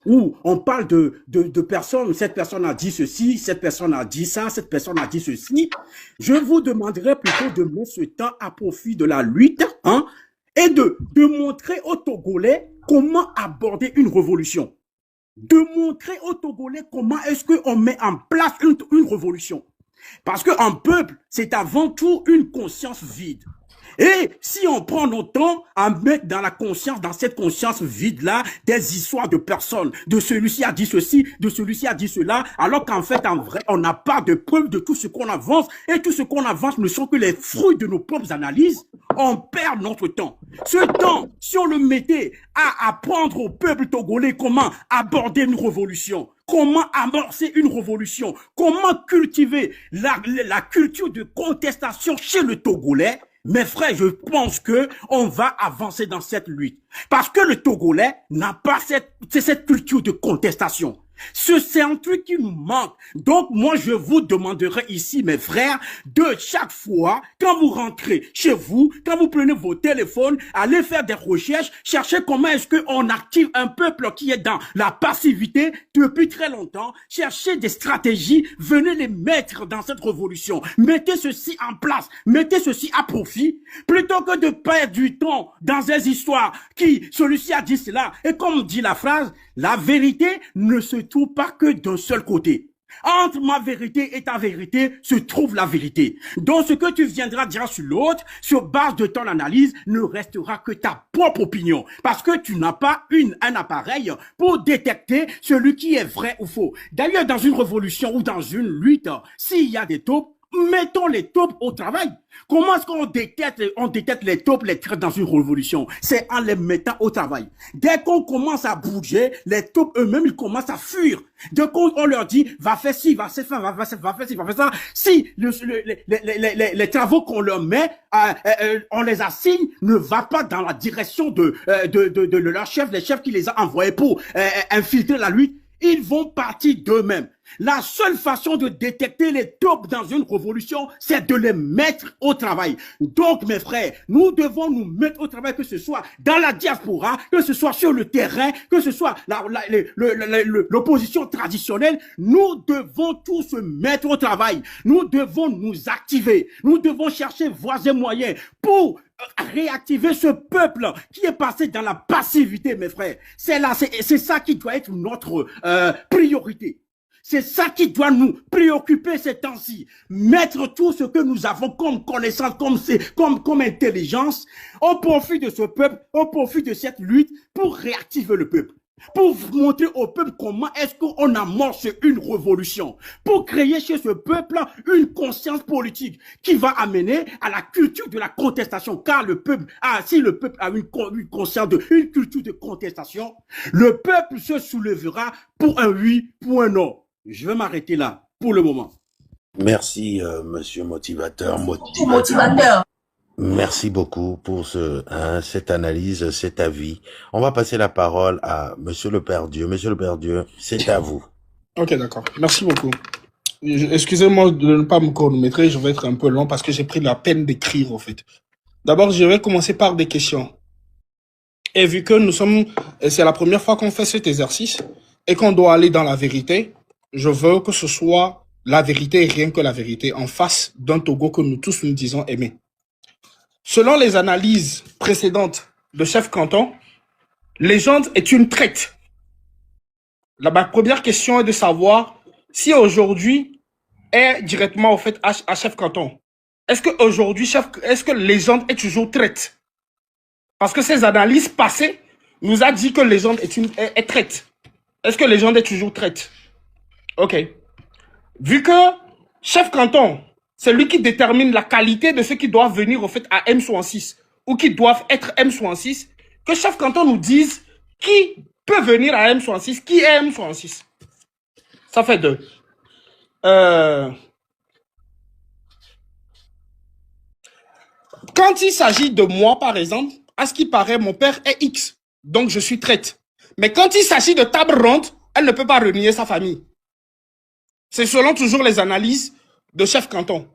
où on parle de personnes, cette personne a dit ceci, cette personne a dit ça, cette personne a dit ceci, je vous demanderais plutôt de mettre ce temps à profit de la lutte, hein, et de montrer aux Togolais comment aborder une révolution. De montrer aux Togolais comment est-ce qu'on met en place une révolution. Parce qu'un peuple, c'est avant tout une conscience vide. Et si on prend notre temps à mettre dans la conscience, dans cette conscience vide-là, des histoires de personnes, de celui-ci a dit ceci, de celui-ci a dit cela, alors qu'en fait, en vrai, on n'a pas de preuves de tout ce qu'on avance, et tout ce qu'on avance ne sont que les fruits de nos propres analyses, on perd notre temps. Ce temps, si on le mettait à apprendre au peuple togolais comment aborder une révolution, comment amorcer une révolution, comment cultiver la culture de contestation chez le Togolais, mes frères, je pense que on va avancer dans cette lutte. Parce que le Togolais n'a pas cette culture de contestation. C'est un truc qui nous manque. Donc, moi, je vous demanderai ici, mes frères, de chaque fois, quand vous rentrez chez vous, quand vous prenez vos téléphones, allez faire des recherches, cherchez comment est-ce qu'on active un peuple qui est dans la passivité depuis très longtemps, cherchez des stratégies, venez les mettre dans cette révolution. Mettez ceci en place, mettez ceci à profit, plutôt que de perdre du temps dans des histoires qui, celui-ci a dit cela, et comme dit la phrase, la vérité ne se trouve pas que d'un seul côté. Entre ma vérité et ta vérité se trouve la vérité. Donc ce que tu viendras dire sur l'autre, sur base de ton analyse, ne restera que ta propre opinion. Parce que tu n'as pas un appareil pour détecter celui qui est vrai ou faux. D'ailleurs, dans une révolution ou dans une lutte, s'il y a des taupes, mettons les taupes au travail. Comment est-ce qu'on détecte les taupes, les traîtres dans une révolution? C'est en les mettant au travail. Dès qu'on commence à bouger, les taupes eux-mêmes, ils commencent à fuir. Dès qu'on leur dit, va faire ci, va faire ça, va faire ci, va faire ça. Si les travaux qu'on leur met, on les assigne, ne va pas dans la direction de leur chef, les chefs qui les a envoyés pour infiltrer la lutte, ils vont partir d'eux-mêmes. La seule façon de détecter les taupes dans une révolution, c'est de les mettre au travail. Donc, mes frères, nous devons nous mettre au travail, que ce soit dans la diaspora, que ce soit sur le terrain, que ce soit l'opposition traditionnelle. Nous devons tous se mettre au travail. Nous devons nous activer. Nous devons chercher voies et moyens pour réactiver ce peuple qui est passé dans la passivité, mes frères. C'est ça qui doit être notre priorité. C'est ça qui doit nous préoccuper ces temps-ci. Mettre tout ce que nous avons comme connaissance, comme intelligence, au profit de ce peuple, au profit de cette lutte, pour réactiver le peuple. Pour montrer au peuple comment est-ce qu'on amorce une révolution. Pour créer chez ce peuple une conscience politique qui va amener à la culture de la contestation. Car le peuple, si le peuple a une conscience une culture de contestation, le peuple se soulèvera pour un oui, pour un non. Je vais m'arrêter là, pour le moment. Merci, monsieur motivateur. Merci beaucoup pour cette analyse, cet avis. On va passer la parole à monsieur le Père Dieu. Monsieur le Père Dieu, c'est à vous. Ok, d'accord. Merci beaucoup. Excusez-moi de ne pas me chronométrer, je vais être un peu long parce que j'ai pris la peine d'écrire, en fait. D'abord, je vais commencer par des questions. Et vu que c'est la première fois qu'on fait cet exercice et qu'on doit aller dans la vérité, je veux que ce soit la vérité et rien que la vérité en face d'un Togo que nous tous nous disons aimer. Selon les analyses précédentes de Chef Canton, Légende est une traite. Ma première question est de savoir si aujourd'hui est directement au fait à Chef Canton. Est-ce qu'aujourd'hui, est-ce que Légende est toujours traite? Parce que ces analyses passées nous a dit que Légende est traite. Est-ce que Légende est toujours traite? Ok. Vu que Chef Canton, c'est lui qui détermine la qualité de ceux qui doivent venir au fait à M66 ou qui doivent être M66, que Chef Canton nous dise qui peut venir à M66, qui est M66. Ça fait 2. Quand il s'agit de moi, par exemple, à ce qui paraît, mon père est X, donc je suis traite. Mais quand il s'agit de table ronde, elle ne peut pas renier sa famille. C'est selon toujours les analyses de Chef Canton.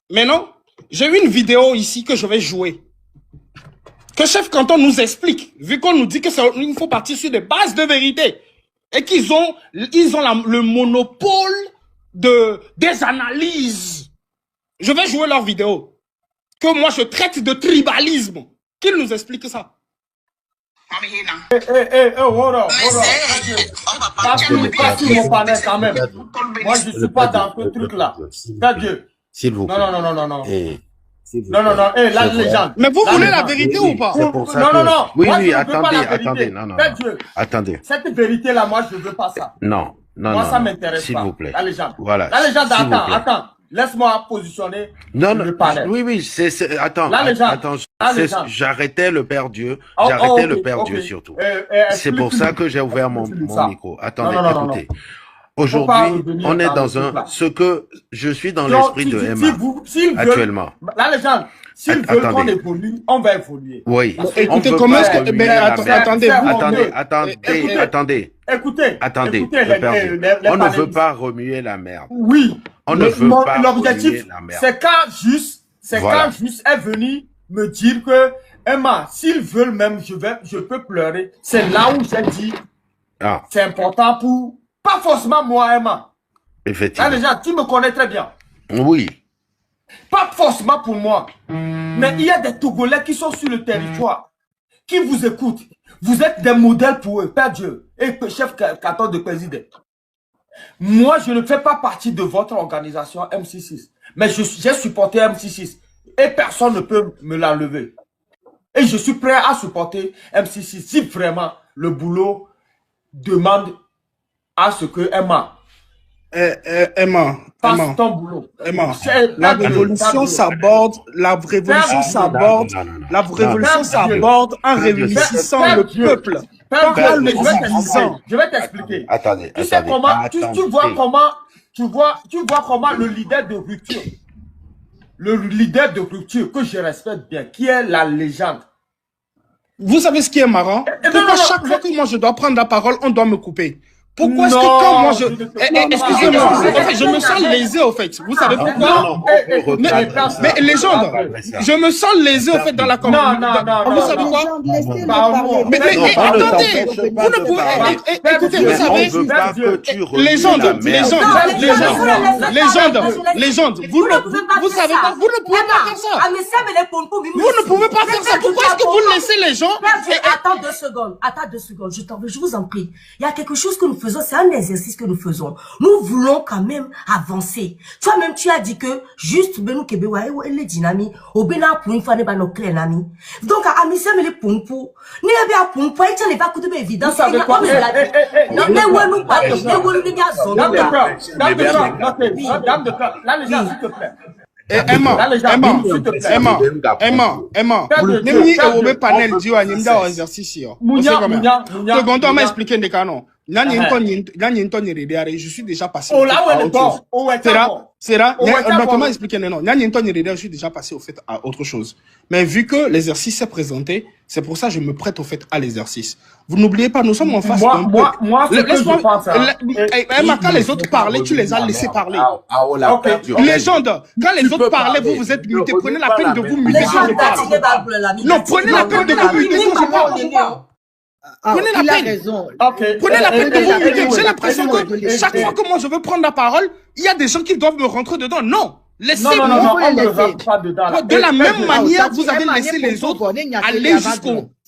Maintenant, j'ai une vidéo ici que je vais jouer. Que Chef Canton nous explique, vu qu'on nous dit qu'il faut partir sur des bases de vérité. et qu'ils ont, le monopole des analyses. Je vais jouer leur vidéo. Que moi, je traite de tribalisme. Qu'ils nous expliquent ça. Hold on. Passe mon panel quand même. Moi, je ne suis pas dans ce truc-là. Dieu. S'il vous plaît. Non. Et, Non, la légende. Mais vous voulez la vérité ou pas? c'est pour ça Non. Oui, Moi, oui, je ne veux pas la attendez, vérité. non. Dieu. Attendez. Cette vérité-là, moi, je ne veux pas ça. Non. Moi, ça m'intéresse pas. S'il vous plaît. La légende. Voilà. La légende, s'il vous plaît. attends. Laisse-moi positionner Non, le panel. oui, attends. La légende. Attends, La légende. j'arrêtais le Père Dieu. Oh, J'arrêtais le ok, Père ok. Dieu surtout. C'est Explique-nous. pour ça que j'ai ouvert mon ça. micro. Attendez, Non. écoutez. pas Aujourd'hui, revenir on est dans dans ce truc-là. ce que je suis dans Donc, l'esprit de si Emma s'ils veulent- actuellement. La légende, s'ils veulent qu'on Attendez. évolue, on va évoluer. Oui. Écoutez, On veut comment pas est-ce que- remuer mais la attendez, mer. attendez, Attendez. Écoutez, Le Père Dieu. les On ne veut panélistes. pas remuer la merde. Oui. On ne Mais veut pas l'objectif, remuer la merde. c'est Voilà. quand Juste est venu me dire que, Emma, s'ils veulent même, je peux pleurer. C'est là où j'ai dit, Ah, c'est important pour, pas forcément moi, Emma. Là, effectivement. déjà, tu me connais très bien. Oui. Pas forcément pour moi. Mais il y a des Togolais qui sont sur le territoire, qui vous écoutent. Vous êtes des modèles pour eux, Père Dieu, et chef 14 de président. Moi, je ne fais pas partie de votre organisation MC6. Mais j'ai supporté MC6. Et personne ne peut me l'enlever. Et je suis prêt à supporter MC6 si vraiment le boulot demande à ce que Emma fasse ton boulot. Emma, C'est- la Dieu, révolution Dieu. s'aborde, la révolution s'aborde, la révolution s'aborde en réunissant le peuple. Père Dieu, Pas le je vais t'expliquer. disant. Je vais t'expliquer. Attendez. Tu sais comment, tu vois comment, tu vois comment le leader de rupture, que je respecte bien, qui est la légende. Vous savez ce qui est marrant? Pourquoi chaque fois que moi je dois prendre la parole, on doit me couper? Pourquoi est-ce que quand moi je... Excusez-moi, en fait, je me sens lésé au fait. Vous savez pourquoi? Mais légende, je me sens lésé au fait dans la conversation. Vous savez quoi? Mais attendez, vous ne pouvez... Écoutez, vous savez... Légende, vous savez pas, vous ne pouvez pas faire ça. Vous ne pouvez pas faire ça. Pourquoi est-ce que vous laissez les gens... Attends 2 secondes, je vous en prie. Il y a quelque chose que nous faisons, c'est un exercice que nous faisons. Nous voulons quand même avancer. Toi-même, tu as dit que juste Benou Kebewa et les dynamiques, au Bénin pour une fois, n'est pas nos clés, ami. Donc, à Missa, mais les Pounpou, n'y a pas Pounpou, et tu n'es pas coupé évident. Vous savez quoi? Non, mais ouais, nous pas, mais ouais, nous gars, Dame de cœur, dame de cœur, là, les gens, s'il te plaît. Emma, nemi ewobe panel diwa nyimda wa exercice yo. Secondo m'a expliqué des canons. Je suis déjà passé. Notamment expliqué non. Je suis déjà passé au fait à autre chose. Mais vu que l'exercice s'est présenté, c'est pour ça que je me prête au fait à l'exercice. Vous n'oubliez pas, nous sommes en face d'un peuple. Emma, quand les autres parlaient, tu les as laissés parler. Légende, quand les autres parlaient, vous êtes mutés. Prenez la peine de vous muter quand je parle. Non, prenez la peine de vous muter quand je parle. Prenez la peine. Prenez la peine de vous muter. J'ai l'impression que chaque fois que moi je veux prendre la parole, il y a des gens qui doivent me rentrer dedans. Non. Laissez-moi. De la même manière, vous avez laissé les autres aller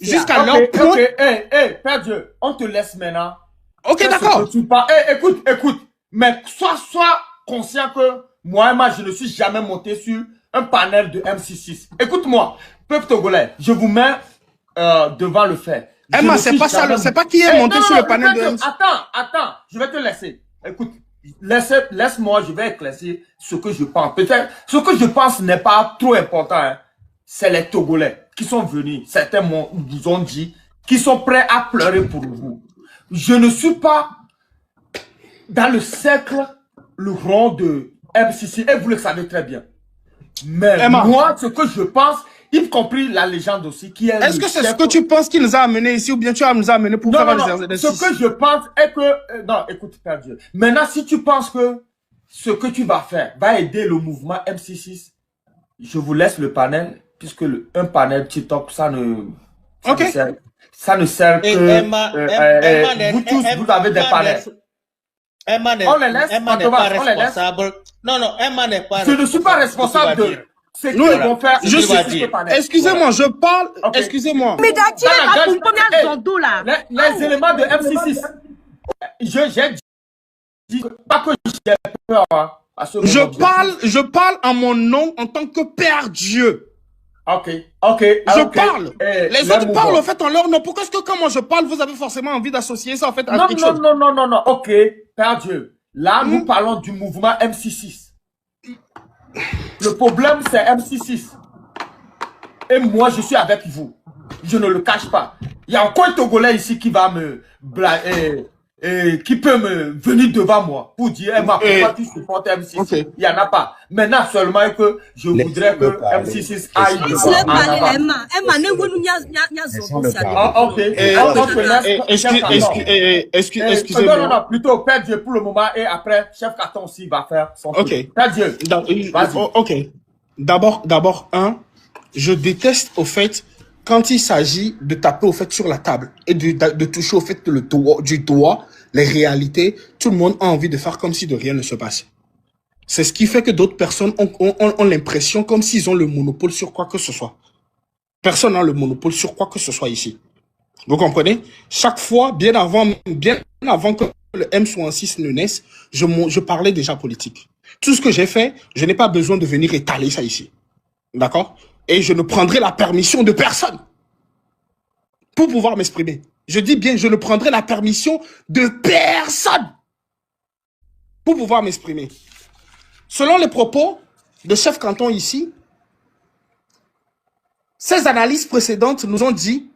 jusqu'à leur point. Père Dieu, on te laisse maintenant. Ok, d'accord. Écoute. Mais sois conscient que moi, je ne suis jamais monté sur un panel de MC6. Écoute-moi, peuple togolais, je vous mets devant le fait. Emma, c'est pas ça, c'est pas qui est monté sur le panel de MC6. Attends, je vais te laisser. Écoute, laisse-moi, je vais éclaircir ce que je pense. Peut-être, ce que je pense n'est pas trop important. Hein. C'est les Togolais qui sont venus, certains vous ont dit, qui sont prêts à pleurer pour vous. Je ne suis pas dans le cercle, le rond de MC6, et vous le savez très bien. Mais Emma, moi, ce que je pense, y compris la légende aussi, qui est... Est-ce que c'est ce que tu penses qui nous a amenés ici, ou bien tu nous as amenés pour faire des exercices? Ce que je pense est que... non, écoute, Père Dieu. Maintenant, si tu penses que ce que tu vas faire va aider le mouvement MC6, je vous laisse le panel, puisque un panel TikTok, ça ne... Ok. ça ne sert que... vous tous, vous avez des panels. On les laisse, on les laisse. Non, Emma n'est pas Je ne suis pas responsable de ce qu'ils vont faire. Je suis... Excusez-moi, je parle... Okay. Excusez-moi. Mais d'activer la première zondo là. Les éléments de MC6. J'ai dit pas que j'ai peur. Hein, je parle en mon nom en tant que Père Dieu. Ok. Je parle. Les autres parlent en fait en leur nom. Pourquoi est-ce que quand moi je parle, vous avez forcément envie d'associer ça en fait à quelque chose? Non. Ok, Père Dieu. Là, nous parlons du mouvement MC6. Le problème, c'est MC6. Et moi, je suis avec vous. Je ne le cache pas. Il y a encore un Togolais ici qui va me qui peut me venir devant moi pour dire, pourquoi tu supportes MC6? Okay. Il n'y en a pas. Maintenant, seulement que je voudrais que MC6 aille devant. Excusez-moi. Non, plutôt Père Dieu pour le moment et après, Chef Carton aussi va faire son truc. Père Dieu. Ok. D'abord, je déteste au fait quand il s'agit de taper au fait sur la table et de toucher au fait du doigt les réalités. Tout le monde a envie de faire comme si de rien ne se passe. C'est ce qui fait que d'autres personnes ont l'impression comme s'ils ont le monopole sur quoi que ce soit. Personne n'a le monopole sur quoi que ce soit ici. Vous comprenez? Chaque fois, bien avant que le M66 ne naisse, je parlais déjà politique. Tout ce que j'ai fait, je n'ai pas besoin de venir étaler ça ici. D'accord? Et je ne prendrai la permission de personne pour pouvoir m'exprimer. Je dis bien, je ne prendrai la permission de personne pour pouvoir m'exprimer. Selon les propos de Chef Canton ici, ces analyses précédentes nous ont dit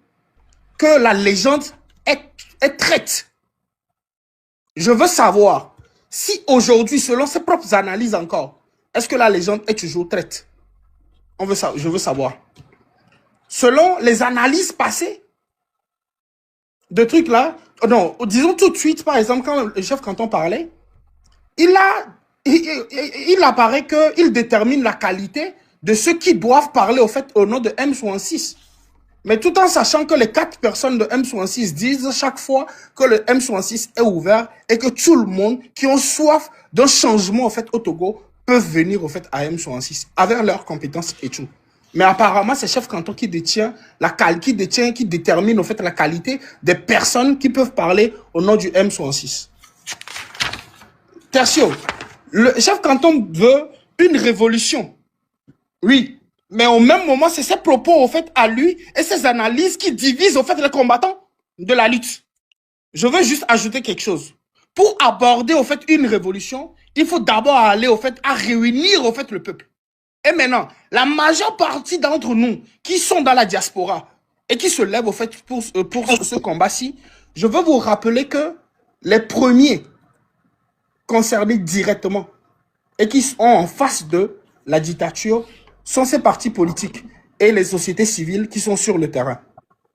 que la légende est traite. Je veux savoir si aujourd'hui, selon ses propres analyses encore, est-ce que la légende est toujours traite? Je veux savoir. Selon les analyses passées de trucs là, non, disons tout de suite, par exemple, quand le Chef Canton parlait, il apparaît qu'il détermine la qualité de ceux qui doivent parler au fait au nom de M66. Mais tout en sachant que les 4 personnes de M66 disent chaque fois que le M66 est ouvert et que tout le monde qui ont soif d'un changement au fait au Togo peuvent venir au fait à M66 avec leurs compétences et tout. Mais apparemment, c'est Chef Canton qui détermine au fait la qualité des personnes qui peuvent parler au nom du M66. Tertio, le Chef Canton veut une révolution. Oui, mais au même moment, c'est ses propos au fait à lui et ses analyses qui divisent au fait les combattants de la lutte. Je veux juste ajouter quelque chose. Pour aborder au fait une révolution, il faut d'abord aller au fait à réunir au fait le peuple. Et maintenant, la majeure partie d'entre nous qui sont dans la diaspora et qui se lèvent au fait pour ce combat-ci, je veux vous rappeler que les premiers concernés directement et qui sont en face de la dictature sont ces partis politiques et les sociétés civiles qui sont sur le terrain.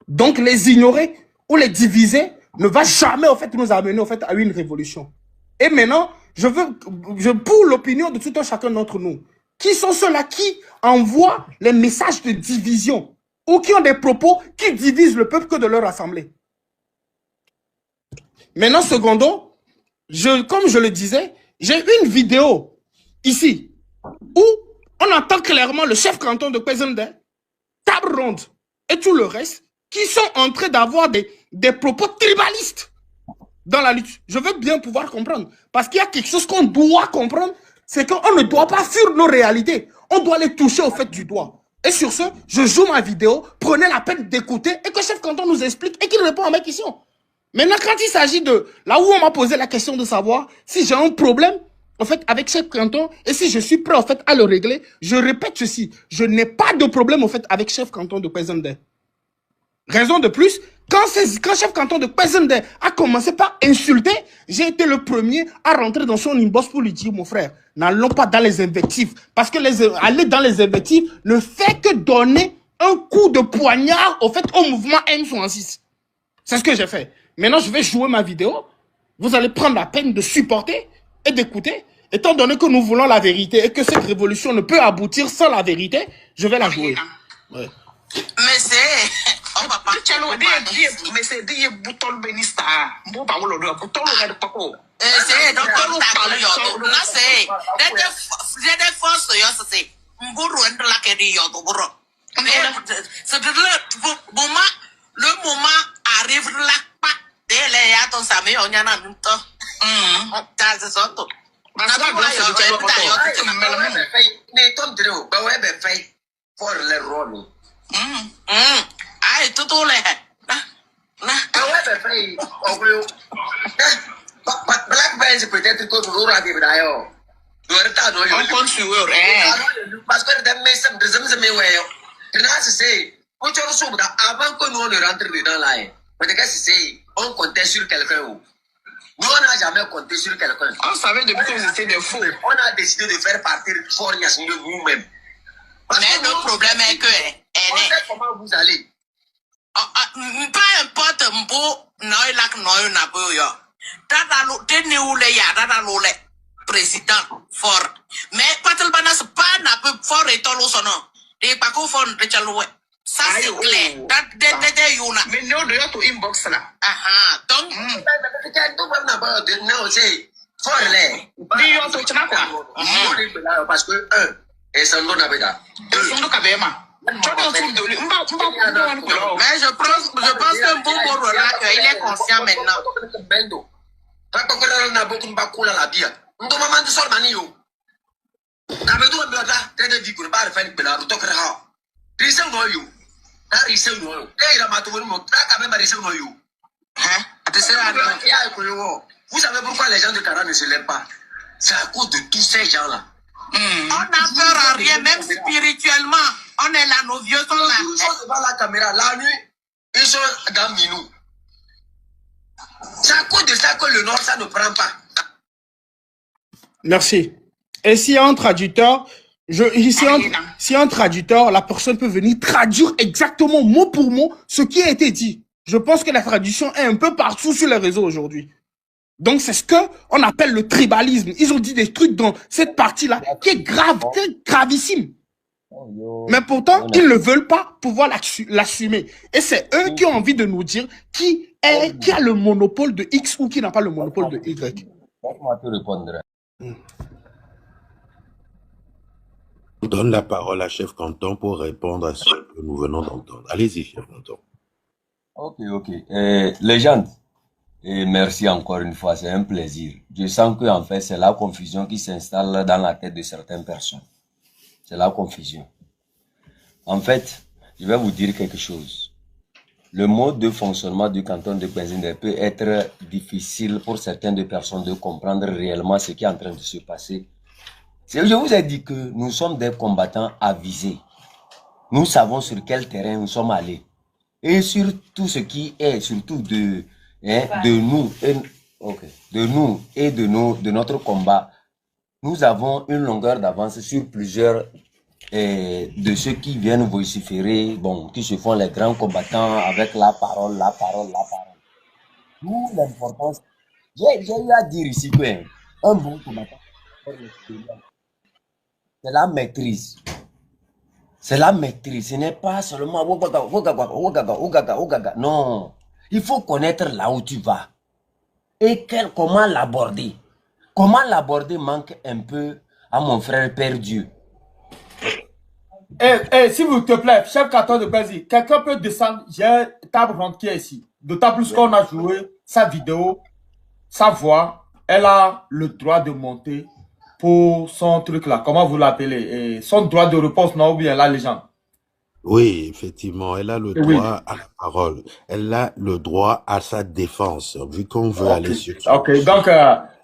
Donc les ignorer ou les diviser ne va jamais au fait nous amener au fait à une révolution. Et maintenant, pour l'opinion de tout un chacun d'entre nous, qui sont ceux-là qui envoient les messages de division ou qui ont des propos qui divisent le peuple que de leur assemblée. Maintenant, secondo, comme je le disais, j'ai une vidéo ici où on entend clairement le Chef Canton de Kwezende, table ronde et tout le reste qui sont en train d'avoir des propos tribalistes dans la lutte. Je veux bien pouvoir comprendre. Parce qu'il y a quelque chose qu'on doit comprendre, c'est qu'on ne doit pas fuir nos réalités. On doit les toucher au fait du doigt. Et sur ce, je joue ma vidéo, prenez la peine d'écouter et que Chef Canton nous explique et qu'il répond à mes questions. Maintenant, quand il s'agit de là où on m'a posé la question de savoir si j'ai un problème en fait avec Chef Canton et si je suis prêt en fait à le régler, je répète ceci, je n'ai pas de problème en fait avec Chef Canton de Kwezende. Raison de plus, quand Chef Canton de Kwezende a commencé par insulter, j'ai été le premier à rentrer dans son inbox pour lui dire, mon frère, n'allons pas dans les invectives. Parce que aller dans les invectives ne fait que donner un coup de poignard au fait au mouvement M66. C'est ce que j'ai fait. Maintenant, je vais jouer ma vidéo. Vous allez prendre la peine de supporter et d'écouter. Étant donné que nous voulons la vérité et que cette révolution ne peut aboutir sans la vérité, je vais la jouer. Ouais. Mais c'est... Mais c'est des boutons bénista. Bon, bah, on l'a bouton, on a pas quoi. C'est donc là c'est des forces c'est mburu la kedi yo bro. C'est le moment arrive là pas délai à ton sami on y en a tout. C'est ça tout. Black Bands peut-être que nous aura dit d'ailleurs. On compte sur eux. Parce que des messieurs de Zemzemewe, c'est avant que nous ne rentrions dedans là. On comptait sur quelqu'un. Nous, on n'a jamais compté sur quelqu'un. On savait depuis que vous étiez des fous. On a décidé de faire partir Fornias de vous-même. Mais le problème est que on sait comment vous allez. Pas importe mbo noy lak noy na boyo. Tata lo teni ule ya tata lo le président fort. Mais patel banas pas na peu fort et tolo sono. De pas ko fort de chalowe. Ça c'est clair. De yuna. Mais nous devons tout inbox là. Donc fort les. Dis on tout chana quoi. Parce que et ça nous n'a pas d'à. Son do kabema. mais je pense que Bobo là il est conscient maintenant. Vous savez pourquoi les gens de Cara ne se lèvent pas? C'est à cause de tous ces gens-là. On n'a peur à rien, même spirituellement. On est là, nos vieux sont là. Ils sont devant la caméra. La nuit, ils sont dans Minou. C'est à cause de ça que le Nord, ça ne prend pas. Merci. Et s'il y a un traducteur, s'il y a un traducteur, la personne peut venir traduire exactement mot pour mot ce qui a été dit. Je pense que la traduction est un peu partout sur les réseaux aujourd'hui. Donc c'est ce que on appelle le tribalisme. Ils ont dit des trucs dans cette partie-là qui est grave, qui est gravissime. Mais pourtant, ils ne veulent pas pouvoir l'assumer. Et c'est eux qui ont envie de nous dire qui a le monopole de X ou qui n'a pas le monopole de Y. Laisse-moi te répondre. Je donne la parole à Chef Canton pour répondre à ce que nous venons d'entendre. Allez-y, Chef Canton. Ok. Légende. Et merci encore une fois, c'est un plaisir. Je sens que en fait, c'est la confusion qui s'installe dans la tête de certaines personnes. C'est la confusion. En fait, je vais vous dire quelque chose. Le mode de fonctionnement du canton de Benzine peut être difficile pour certaines personnes de comprendre réellement ce qui est en train de se passer. Je vous ai dit que nous sommes des combattants avisés. Nous savons sur quel terrain nous sommes allés. Et sur tout ce qui est, surtout de nous et de notre combat, nous avons une longueur d'avance sur plusieurs de ceux qui viennent vociférer, bon, qui se font les grands combattants avec la parole. Nous, l'importance, j'ai eu à dire ici que un bon combattant, c'est la maîtrise. C'est la maîtrise. Ce n'est pas seulement non. Il faut connaître là où tu vas et comment l'aborder. Comment l'aborder manque un peu à mon frère Père Dieu. S'il vous te plaît, chef canton de Bézi, quelqu'un peut descendre. J'ai table ronde qui est ici. D'autant plus qu'on a joué sa vidéo, sa voix. Elle a le droit de monter pour son truc là. Comment vous l'appelez? Son droit de réponse, non, ou bien la légende. Oui, effectivement, elle a le droit à la parole. Elle a le droit à sa défense, vu qu'on veut aller sur... Ok, donc,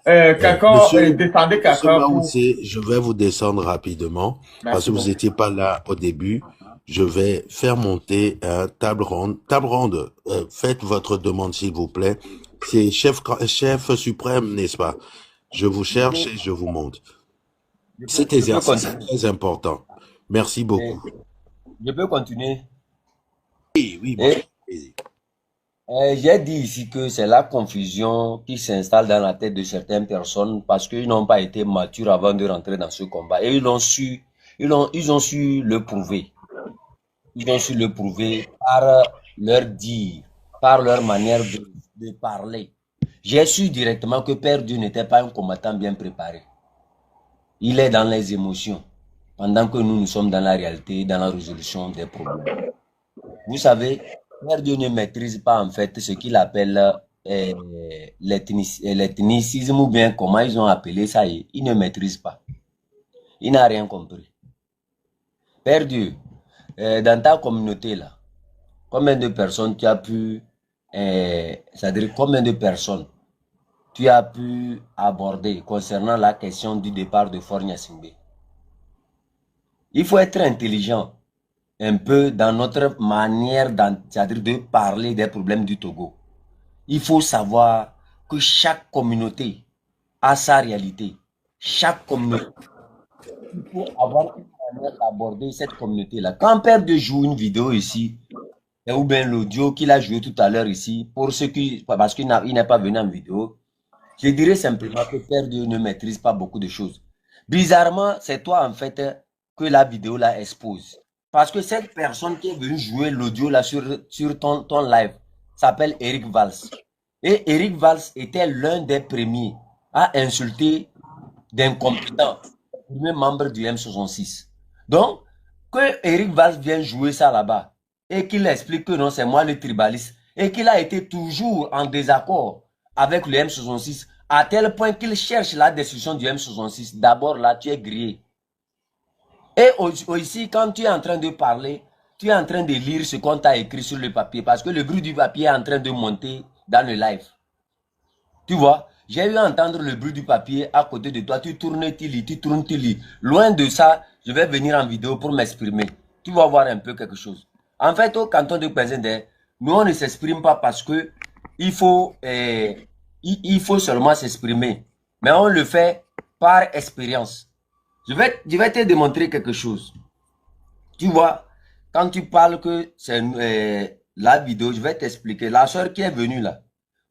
quelqu'un, descendez quelqu'un pour... Je vais vous descendre rapidement, parce que vous n'étiez pas là au début. Je vais faire monter table ronde. Table ronde, faites votre demande, s'il vous plaît. C'est chef suprême, n'est-ce pas? Je vous cherche et je vous monte. Cet exercice est très important. Merci beaucoup. Je peux continuer? Oui. J'ai dit ici que c'est la confusion qui s'installe dans la tête de certaines personnes parce qu'ils n'ont pas été matures avant de rentrer dans ce combat. Et ils ont su le prouver. Ils ont su le prouver par leur dire, par leur manière de parler, j'ai su directement que Père Dieu n'était pas un combattant bien préparé. Il est dans les émotions, pendant que nous sommes dans la réalité, dans la résolution des problèmes. Vous savez, Père Dieu ne maîtrise pas en fait ce qu'il appelle l'ethnicisme ou bien comment ils ont appelé ça. Il ne maîtrise pas. Il n'a rien compris. Père Dieu, dans ta communauté là, combien de personnes tu as pu, c'est-à-dire combien de personnes tu as pu aborder concernant la question du départ de Faure Gnassingbé? Il faut être intelligent un peu dans notre manière c'est-à-dire de parler des problèmes du Togo. Il faut savoir que chaque communauté a sa réalité. Chaque communauté, il faut avoir une manière d'aborder cette communauté-là. Quand Père Dieu joue une vidéo ici, ou bien l'audio qu'il a joué tout à l'heure ici, pour ceux qui, parce qu'il n'est pas venu en vidéo, je dirais simplement que Père Dieu ne maîtrise pas beaucoup de choses. Bizarrement, c'est toi en fait que la vidéo là expose. Parce que cette personne qui est venue jouer l'audio là sur ton live s'appelle Eric Valls. Et Eric Valls était l'un des premiers à insulter d'incompétents, le premier membre du M66. Donc, que Eric Valls vienne jouer ça là-bas et qu'il explique que non, c'est moi le tribaliste et qu'il a été toujours en désaccord avec le M66 à tel point qu'il cherche la destruction du M66. D'abord là, tu es grillé. Et ici, quand tu es en train de parler, tu es en train de lire ce qu'on t'a écrit sur le papier parce que le bruit du papier est en train de monter dans le live. Tu vois, j'ai eu à entendre le bruit du papier à côté de toi. Tu tournes, tu lis, tu tournes, tu lis. Loin de ça, je vais venir en vidéo pour m'exprimer. Tu vas voir un peu quelque chose. En fait, au canton de Kwenzende, nous, on ne s'exprime pas parce que il faut seulement s'exprimer. Mais on le fait par expérience. Je vais te démontrer quelque chose. Tu vois, quand tu parles que c'est la vidéo, je vais t'expliquer. La soeur qui est venue là,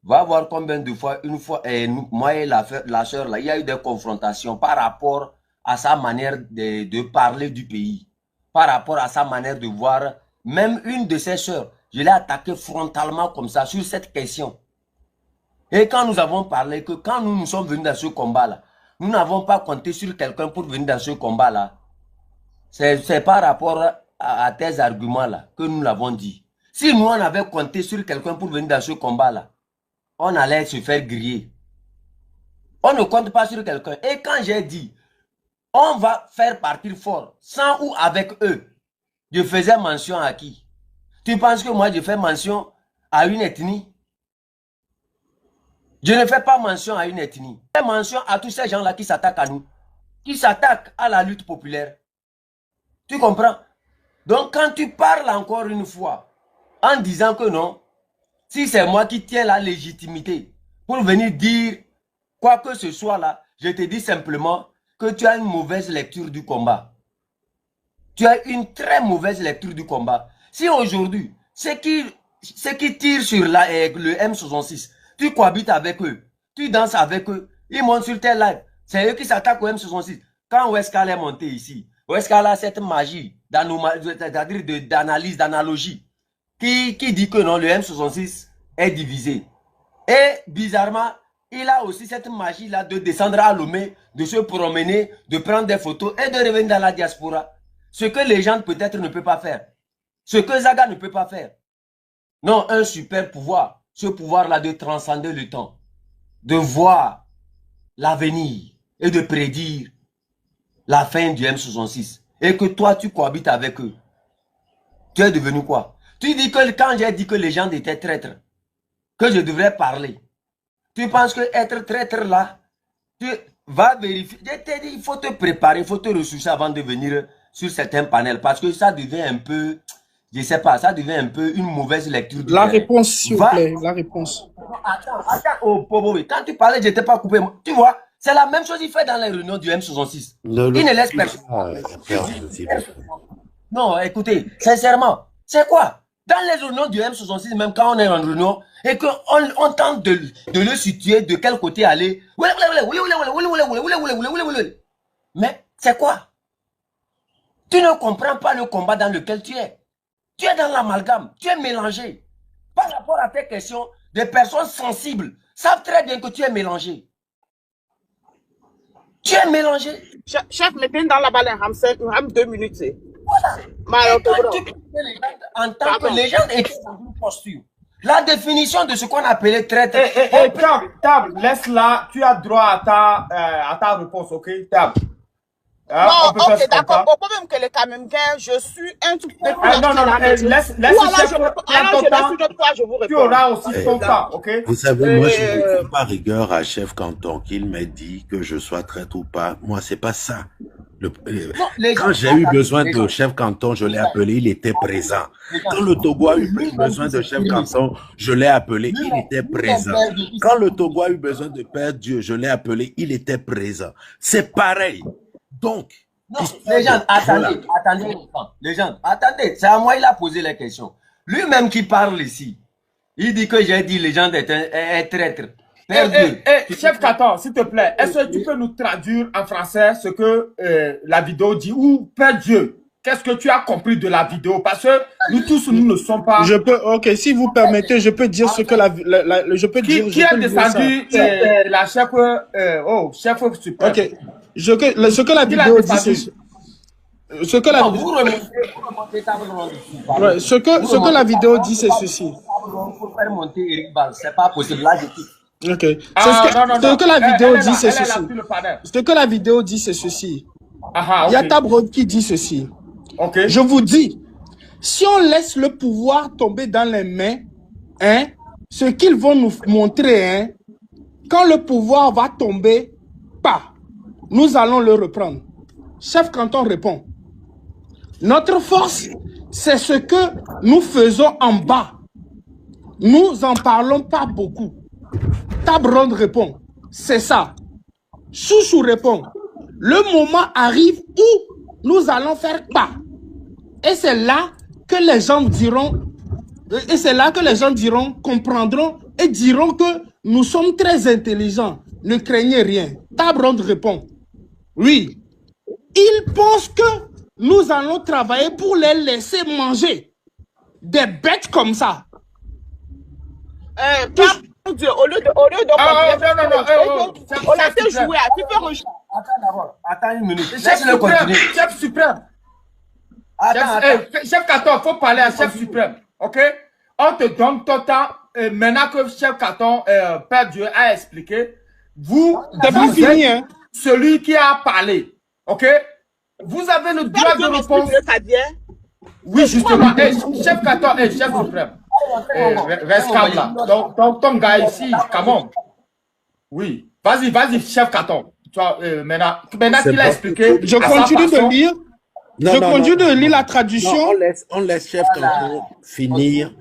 va voir combien de fois, moi et la soeur là, il y a eu des confrontations par rapport à sa manière de parler du pays, par rapport à sa manière de voir. Même une de ses soeurs, je l'ai attaquée frontalement comme ça sur cette question. Et quand nous avons parlé que quand nous sommes venus dans ce combat là, nous n'avons pas compté sur quelqu'un pour venir dans ce combat là. C'est par rapport à tes arguments là que nous l'avons dit. Si nous on avait compté sur quelqu'un pour venir dans ce combat là, on allait se faire griller. On ne compte pas sur quelqu'un. Et quand j'ai dit, on va faire partir fort, sans ou avec eux, je faisais mention à qui? Tu penses que moi je fais mention à une ethnie? Je ne fais pas mention à une ethnie. Je fais mention à tous ces gens-là qui s'attaquent à nous, qui s'attaquent à la lutte populaire. Tu comprends? Donc quand tu parles encore une fois, en disant que non, si c'est moi qui tiens la légitimité pour venir dire quoi que ce soit là, je te dis simplement que tu as une mauvaise lecture du combat. Tu as une très mauvaise lecture du combat. Si aujourd'hui, ceux qui tirent sur le M66, tu cohabites avec eux, tu danses avec eux, ils montent sur tes lives, c'est eux qui s'attaquent au M66. Quand Weskal est monté ici, Weskal a cette magie d'analyse, d'analogie, qui dit que non, le M66 est divisé. Et bizarrement, il a aussi cette magie-là de descendre à Lomé, de se promener, de prendre des photos et de revenir dans la diaspora. Ce que les gens peut-être ne peuvent pas faire. Ce que Zaga ne peut pas faire. Non, un super pouvoir. Ce pouvoir-là de transcender le temps. De voir l'avenir et de prédire la fin du M66. Et que toi, tu cohabites avec eux. Tu es devenu quoi? Tu dis que quand j'ai dit que les gens étaient traîtres, que je devrais parler. Tu penses que être traître là, tu vas vérifier. Je t'ai dit, il faut te préparer, il faut te ressourcer avant de venir sur certains panels. Parce que ça devient un peu, je ne sais pas, ça devient un peu une mauvaise lecture. La réponse, s'il vous plaît, la réponse. Attends, oh, quand tu parlais, je n'étais pas coupé. Tu vois, c'est la même chose qu'il fait dans les réunions du M66. Il ne laisse personne. Non, écoutez, sincèrement, c'est quoi? Dans les réunions du M66, même quand on est en réunion, et qu'on tente de le situer, de quel côté aller. Mais c'est quoi? Tu ne comprends pas le combat dans lequel tu es. Tu es dans l'amalgame, tu es mélangé. Par rapport à tes questions, des personnes sensibles savent très bien que tu es mélangé. Tu es mélangé. Chef, mettez dans la balle un 2 minutes. Voilà. Et quand tu connais les gens, en tant que légende étaient dans une posture. La définition de ce qu'on appelait traître. Table, laisse-la. Tu as droit à ta réponse, ok? Table. Non, ok, d'accord. Au problème que les Camerounais, je suis un tout petit peu. Non, laisse tu auras aussi ton temps, ok? Vous savez, moi, je ne fais pas rigueur à Chef Canton qu'il m'ait dit que je sois traître ou pas. Moi, c'est pas ça. Quand j'ai eu besoin de Chef Canton, je l'ai appelé, il était présent. Quand le Togo a eu besoin de Chef Canton, je l'ai appelé, il était présent. Quand le Togo a eu besoin de Père Dieu, je l'ai appelé, il était présent. C'est pareil. Donc, les gens, attendez, les gens, attendez, c'est à moi il a posé la question. Lui-même qui parle ici, il dit que j'ai dit les gens d'être un traître. Chef Canton, s'il te plaît, est-ce que tu peux nous traduire en français ce que la vidéo dit, ou Père Dieu, qu'est-ce que tu as compris de la vidéo? Parce que nous tous, nous ne sommes pas... Ok, si vous permettez, je peux dire ce que je peux dire. Qui a descendu la chef, chef suprême? Ok, ce que la vidéo dit, c'est... Ce que la vidéo dit, c'est ceci. Pour faire monter Eric Ball, c'est pas possible. Là, je quitte. Ok. Ce que la vidéo dit, c'est ceci. Ce que la vidéo dit, c'est ceci. Il y a Tabrod qui dit ceci. Okay. Je vous dis, si on laisse le pouvoir tomber dans les mains, ce qu'ils vont nous montrer, quand le pouvoir va tomber, nous allons le reprendre. Chef Canton répond. Notre force, c'est ce que nous faisons en bas. Nous en parlons pas beaucoup. Tabron répond, c'est ça. Chouchou répond, le moment arrive où nous allons faire pas. Et c'est là que les gens diront, comprendront et diront que nous sommes très intelligents. Ne craignez rien. Tabron répond, oui. Ils pensent que nous allons travailler pour les laisser manger. Des bêtes comme ça. Dieu, au lieu de on l'a fait jouer, tu peux rejouer. Attends d'abord, attends une minute. Laisse-le continuer. Chef suprême. Chef Canton, il faut parler à Chef suprême. Ok? On te donne ton temps. Maintenant que Chef Canton, Père Dieu, a expliqué, vous êtes celui qui a parlé. Ok? Vous avez le droit de réponse. Oui, justement. Chef Canton, Chef suprême. Reste calme là. Donc, ton gars ici, comment? Oui. Vas-y, Chef Canton. Maintenant qu'il a expliqué. Je continue de lire. Je continue de lire la traduction. On laisse Chef Canton finir.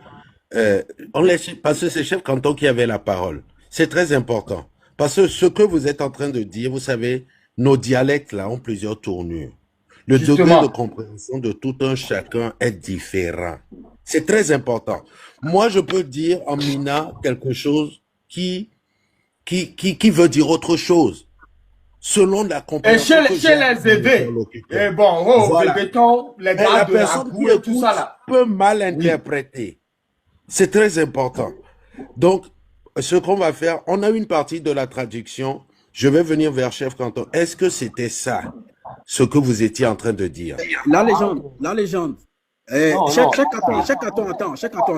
Parce que c'est Chef Canton qui avait la parole. C'est très important. Parce que ce que vous êtes en train de dire, vous savez, nos dialectes là ont plusieurs tournures. Le degré de compréhension de tout un chacun est différent. C'est très important. Moi, je peux dire en Mina quelque chose qui veut dire autre chose. Selon la compréhension. Et chez les aidés. Et bon, voilà. Les gars de la boue et tout ça là. Peut mal interpréter. C'est très important. Donc, ce qu'on va faire, on a une partie de la traduction. Je vais venir vers Chef Canton. Est-ce que c'était ça, ce que vous étiez en train de dire? La légende. Chef Canton, attends.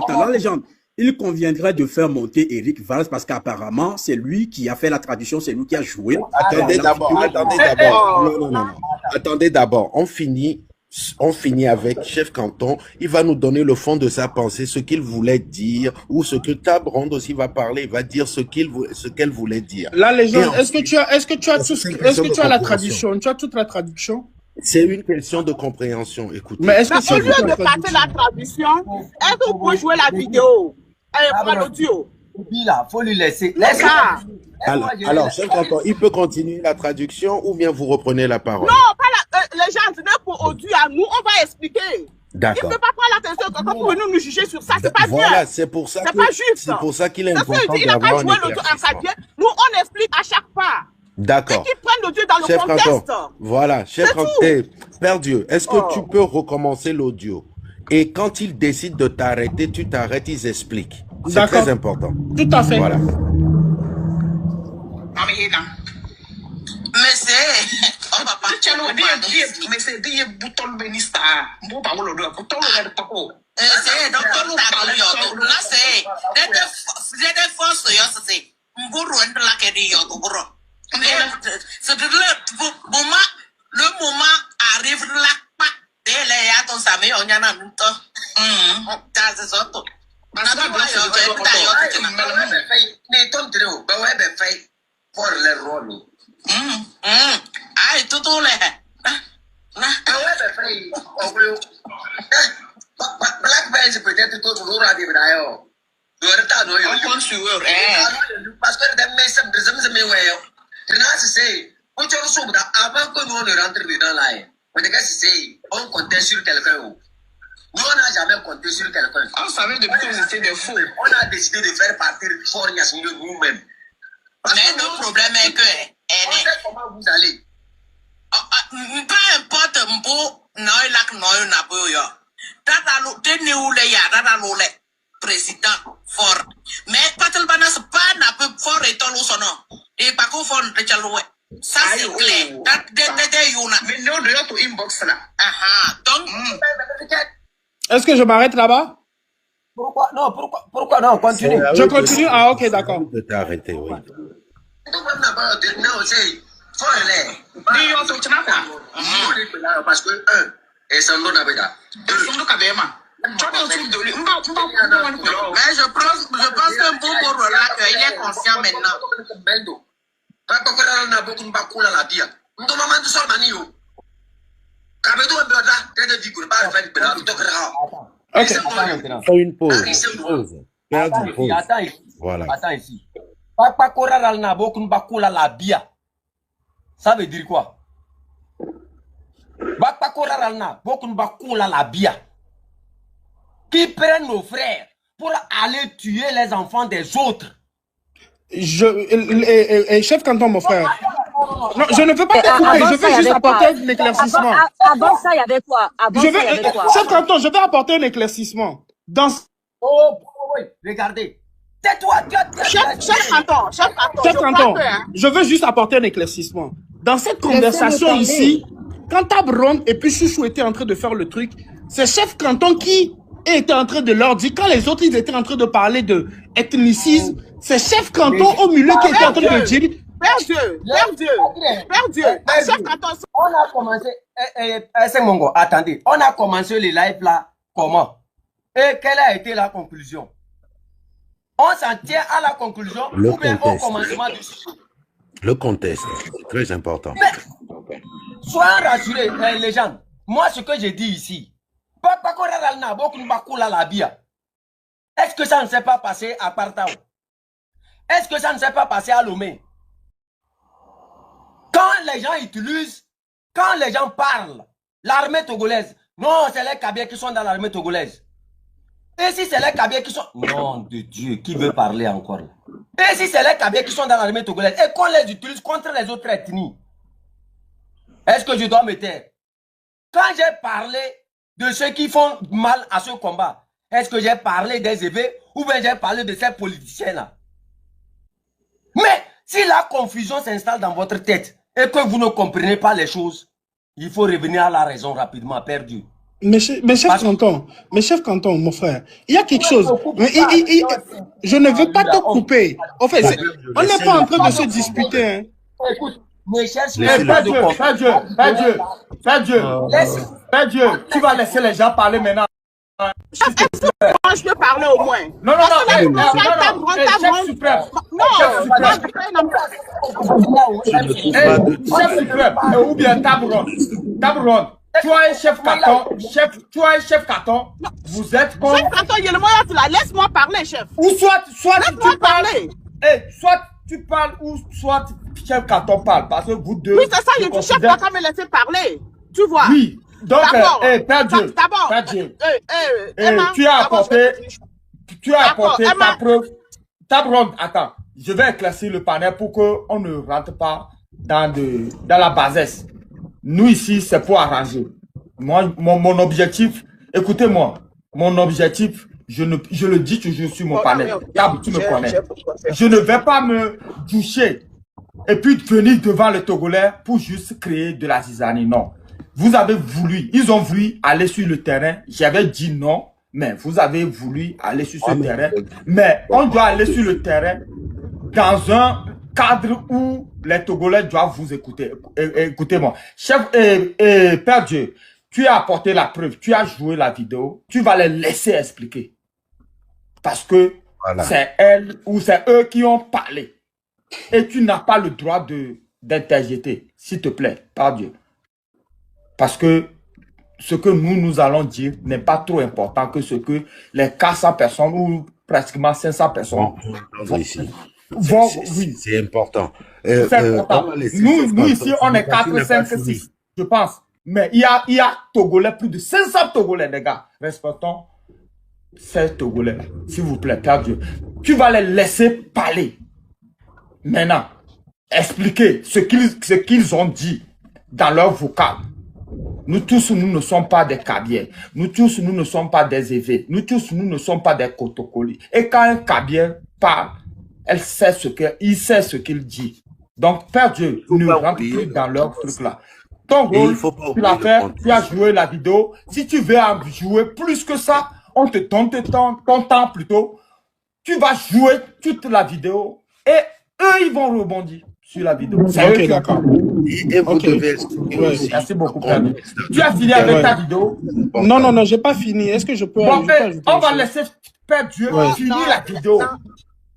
La légende. Il conviendrait de faire monter Eric Valls parce qu'apparemment, c'est lui qui a fait la traduction, c'est lui qui a joué. Attendez d'abord. Non. Attendez d'abord. On finit avec Chef Canton. Il va nous donner le fond de sa pensée, ce qu'il voulait dire, ou ce que Tabrand aussi va parler, il va dire ce qu'elle voulait dire. La légende, est-ce que tu as la traduction? Tu as toute la traduction? C'est une question de compréhension, écoutez. Mais est-ce que au lieu de passer la traduction, est-ce que vous pouvez jouer la vidéo? L'audio. Il faut lui laisser. Alors, Chef Canton, il peut continuer la traduction ou bien vous reprenez la parole? Non, pas les gens, pour audio à nous, on va expliquer. D'accord. Il ne peut pas prendre l'attention pour venir nous juger sur ça, c'est pas bien. Voilà, c'est pour ça qu'il est important d'avoir un éclaircissement. Nous, on explique à chaque pas. D'accord. Et qu'ils prennent l'audio dans le contexte. Voilà, Chef Canton, Père Dieu, est-ce que tu peux recommencer l'audio? Et quand ils décident de t'arrêter, tu t'arrêtes, ils expliquent. C'est D'accord. très important. Tout à fait. Voilà. Mais c'est... Oh, papa, Mais c'est des boutons ministres. Bon, bah, on le bouton, on le pako. c'est donc tout table yo là c'est des forces yo c'est mburu ndo la ke di yo bro c'est le moment arrive là pas dele ya ton sami onyana nto ça c'est ça tout na do yo ta yo ne ton trio ba wa be fay pour le rôle ai tout le na wa be fay o Black Bench peut-être toujours à dire d'ailleurs. On compte sur eux. Parce que les mecs se mettent ouais. C'est on te reçoit avant que nous ne rentre dedans là. On comptait sur quelqu'un. Nous on n'a jamais compté sur quelqu'un. On savait depuis que vous étiez des fous. On a décidé de faire partir Fornias de nous-mêmes. Mais le problème est que on sait comment vous allez. Peu importe mbo noy lak noy na boyo. Tata lo teni ule ya tata lo le président fort. Mais patel banas pas na peu fort et tolo sono. Et pas qu'on fort de chaloué. Ça c'est clair. De yuna. Mais non, de l'autre inbox là. Donc Est-ce que je m'arrête là-bas? Pourquoi non, continue. Je continue? Ah, ok, d'accord. De t'arrêter, oui. Parce que et ça nous n'a pas d'à. mais je pense que Bobo là il est conscient maintenant. Fais une pause. Faire une pause. Voilà. Attends ici. Ça veut dire quoi? Qui prennent nos frères pour aller tuer les enfants des autres. Chef Canton, mon frère. Non, je ne veux pas te couper, je veux juste apporter un éclaircissement. Avant ça, il y avait quoi? Chef Canton, je vais apporter un éclaircissement. Oh, oui, regardez. Tais-toi, Chef Canton, je veux juste apporter un éclaircissement. Dans cette conversation ici, quand Tabron et puis Chouchou étaient en train de faire le truc, c'est Chef Canton qui était en train de leur dire, quand les autres ils étaient en train de parler de ethnicisme, c'est Chef Canton au milieu qui était en train de dire... Père Dieu. Chef Canton, on a commencé... C'est Mongo, attendez. On a commencé les lives là, comment? Et quelle a été la conclusion? On s'en tient à la conclusion ou bien au commencement du sujet? Le contexte, c'est très important. Mais, soyez rassurés, les gens. Moi, ce que j'ai dit ici, est-ce que ça ne s'est pas passé à Partao? Est-ce que ça ne s'est pas passé à Lomé? Quand les gens utilisent, quand les gens parlent, l'armée togolaise, non, c'est les Kabyles qui sont dans l'armée togolaise. Et si c'est les Kabyles qui sont... Nom de Dieu, qui veut parler encore là? Et si c'est les Kabyles qui sont dans l'armée togolaise et qu'on les utilise contre les autres ethnies, est-ce que je dois me taire? Quand j'ai parlé de ceux qui font mal à ce combat, est-ce que j'ai parlé des évêques ou bien j'ai parlé de ces politiciens-là? Mais si la confusion s'installe dans votre tête et que vous ne comprenez pas les choses, il faut revenir à la raison rapidement, perdu. Mais chef Canton, mon frère, il y a quelque chose. Je ne veux pas te couper. En fait, on n'est pas en train de se disputer. Hein. Écoute, ne cherche pas Dieu. Tu vas laisser les gens parler maintenant. Je peux parler au moins. Non. Chef suprême. Chef suprême. Ou bien Tabron. Toi et chef Canton, vous êtes comme... Chef Canton, il y a le moyen de la laisse-moi parler, chef. Ou soit tu parles. Soit tu parles ou soit chef Canton parle. Parce que vous deux... Oui, c'est ça, il dit chef Canton me laisser parler. Tu vois. Oui. Donc, Père Dieu, tu as apporté ta preuve. Tabron, attends, je vais éclaircir le panel pour qu'on ne rentre pas dans la bassesse. Nous ici, c'est pour arranger. Mon objectif, Écoutez-moi, mon objectif, je le dis toujours sur mon panel. Tab, tu me connais. Je ne vais pas me doucher et puis venir devant les Togolais pour juste créer de la zizanie. Non. Vous avez voulu, ils ont voulu aller sur le terrain. J'avais dit non, mais vous avez voulu aller sur ce terrain. Mais on doit aller sur le terrain dans un cadre où les Togolais doivent vous écouter. Écoutez-moi. Chef, Père Dieu, tu as apporté la preuve, tu as joué la vidéo, tu vas les laisser expliquer. Parce que c'est elle ou c'est eux qui ont parlé. Et tu n'as pas le droit d'interjeter, s'il te plaît, par Dieu. Parce que ce que nous allons dire n'est pas trop important que ce que les 400 personnes ou pratiquement 500 personnes vont. Oui. C'est important. C'est important. Nous ici, on est 4, 5, 6, je pense. Mais il y a Togolais, plus de 500 Togolais, les gars. Respectons ces Togolais, s'il vous plaît, Père Dieu. Tu vas les laisser parler. Maintenant, expliquer ce qu'ils ont dit dans leur vocal. Nous tous, nous ne sommes pas des cabiers. Nous tous, nous ne sommes pas des évêques. Nous tous, nous ne sommes pas des cotocolis. Et quand un cabier parle, il sait ce qu'il dit. Donc, Père Dieu, ne rentre plus dans leur truc là. Ton rôle, tu l'as fait, tu as joué la vidéo. Si tu veux en jouer plus que ça, on te donne ton temps plutôt. Tu vas jouer toute la vidéo et eux, ils vont rebondir sur la vidéo. Ok, d'accord. Et vous devez expliquer aussi. Merci beaucoup, Père. Tu as fini avec ta vidéo? Non, j'ai pas fini. Est-ce que je peux ajouter on va laisser Père Dieu finir la vidéo.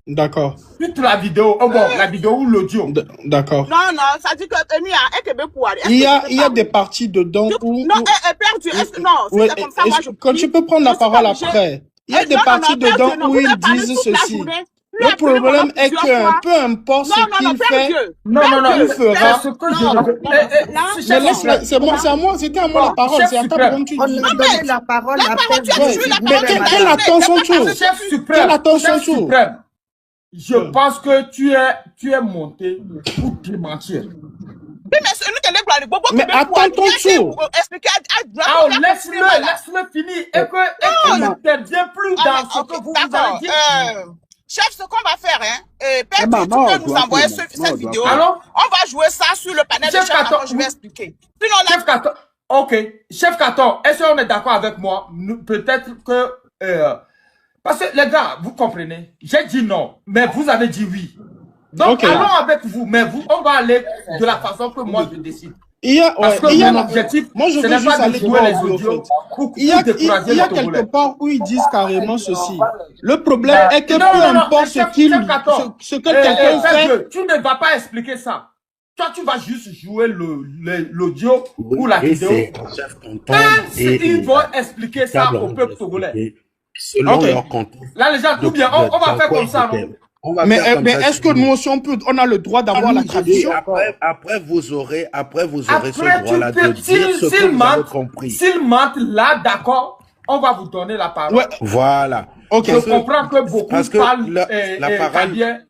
D'accord. Toute la vidéo, la vidéo ou l'audio. D'accord. Non, ça dit que il y a des parties dedans où... Non, Père Dieu, non, c'est comme ça, moi je... Quand tu peux prendre la parole après, il y a des parties dedans où ils disent ceci. Le problème est que peu importe ce qu'il fait, il fera. C'est à moi, c'était à moi la parole, c'est à toi comme tu dis. On a donné la parole à Quel attend son tour? Quel attend son tour? Je pense que tu es monté pour démentir. Mais attends ton tour. Laisse-le finir et qu'il n'intervient plus dans ce que vous avez dit. Chef, ce qu'on va faire, Père, tu peux nous envoyer cette vidéo. Alors, on va jouer ça sur le panel de Chef Katon, je vais expliquer. Chef Katon, ok. Chef Katon, est-ce qu'on est d'accord avec moi? Peut-être que... parce que les gars, vous comprenez, j'ai dit non, mais vous avez dit oui. Donc, allons avec vous, mais on va aller de la façon que moi je décide. Parce que mon objectif, moi je veux juste aller jouer les audios. Il y a quelque part où ils disent carrément ceci. Le problème est que peu importe ce que quelqu'un fait... Tu ne vas pas expliquer ça. Toi, tu vas juste jouer l'audio ou la vidéo. Ils vont expliquer ça au peuple togolais. Selon leur contexte. Là, les gens, tout bien, on va faire comme ça, non? Mais est-ce que nous aussi on a le droit d'avoir la tradition? Après vous aurez ce droit-là de dire ce que vous avez compris. S'ils mentent là, d'accord, on va vous donner la parole. Voilà. Je comprends que beaucoup parlent la parole.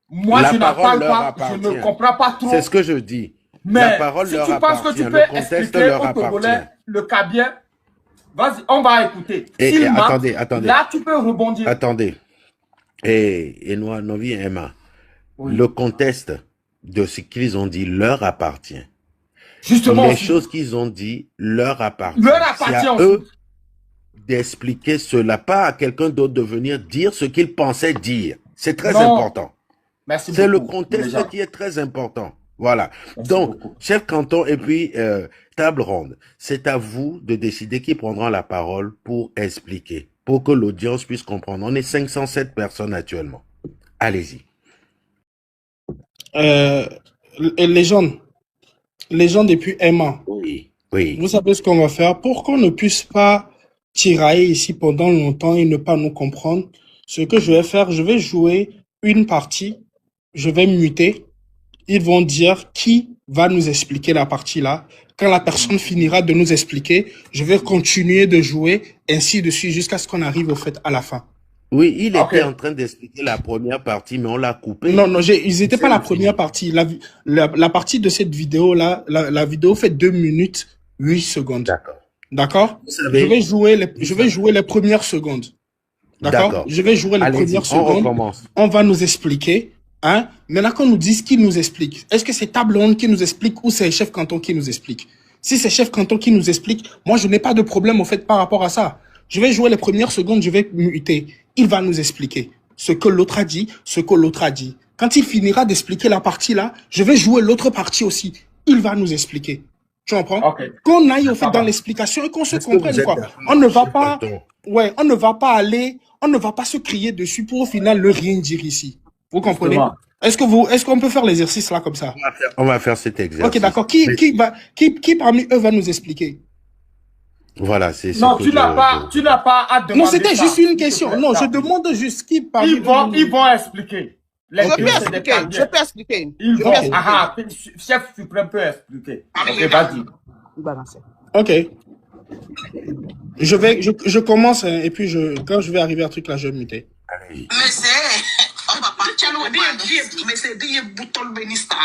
Moi, je n'en parle pas, je ne comprends pas trop. C'est ce que je dis. Mais la parole si leur tu penses que tu peux expliquer au Togolais le cabien, vas-y, on va écouter. Attendez. Là, tu peux rebondir. Attendez. Et nous, Novi et Emma, le contexte de ce qu'ils ont dit leur appartient. Justement. Les choses qu'ils ont dit leur appartiennent. C'est à eux d'expliquer cela, pas à quelqu'un d'autre de venir dire ce qu'il pensait dire. C'est très important. C'est le contexte qui est très important. Voilà. Donc, chef canton et puis table ronde, c'est à vous de décider qui prendra la parole pour expliquer, pour que l'audience puisse comprendre. On est 507 personnes actuellement. Allez-y. Les gens depuis Emma. Oui. Vous savez ce qu'on va faire pour qu'on ne puisse pas tirailler ici pendant longtemps et ne pas nous comprendre. Ce que je vais faire, je vais jouer une partie, je vais muter. Ils vont dire qui va nous expliquer la partie là. Quand la personne finira de nous expliquer, je vais continuer de jouer ainsi de suite jusqu'à ce qu'on arrive au fait à la fin. Oui, il était en train d'expliquer la première partie, mais on l'a coupé. Non, ils étaient pas la première partie. La partie de cette vidéo là, la vidéo fait 2 minutes 8 secondes. D'accord. D'accord? Vous Je savez, vais jouer les premières secondes. D'accord? d'accord. Je vais jouer les Allez-y, premières on secondes. recommence. On va nous expliquer. Hein? Maintenant qu'on nous dise qui nous explique. Est-ce que c'est table ronde qui nous explique ou c'est chef canton qui nous explique? Si c'est chef canton qui nous explique, moi je n'ai pas de problème au fait par rapport à ça. Je vais jouer les premières secondes, je vais muter. Il va nous expliquer ce que l'autre a dit, ce que l'autre a dit. Quand il finira d'expliquer la partie là, je vais jouer l'autre partie aussi. Il va nous expliquer. Tu comprends? Ok. Qu'on aille au fait Ça dans va. l'explication et qu'on se Est-ce que vous comprenne êtes quoi. d'accord, On ne va chef pas, canton? ouais, on ne va pas aller, on ne va pas se crier dessus pour au final ne rien dire ici. Vous comprenez? Justement. Est-ce qu'on peut faire l'exercice là comme ça? On va faire cet exercice. Ok, d'accord. Mais- Qui parmi eux va nous expliquer? Voilà, c'est ce Non, que tu n'as pas à demander. Non, c'était ça. juste une question. Non, je demande juste qui parmi Ils vont expliquer. Les Je deux, peux c'est des expliquer. cadres. Je peux expliquer. Ils Je vont. peux expliquer. Ah, chef suprême peut expliquer. Ok, vas-y. Balancer. Ok. Je commence hein, et puis quand je vais arriver à un truc là, je vais muter. Allez-y. Mais c'est... On va pas... Mais c'est des boutons ministres.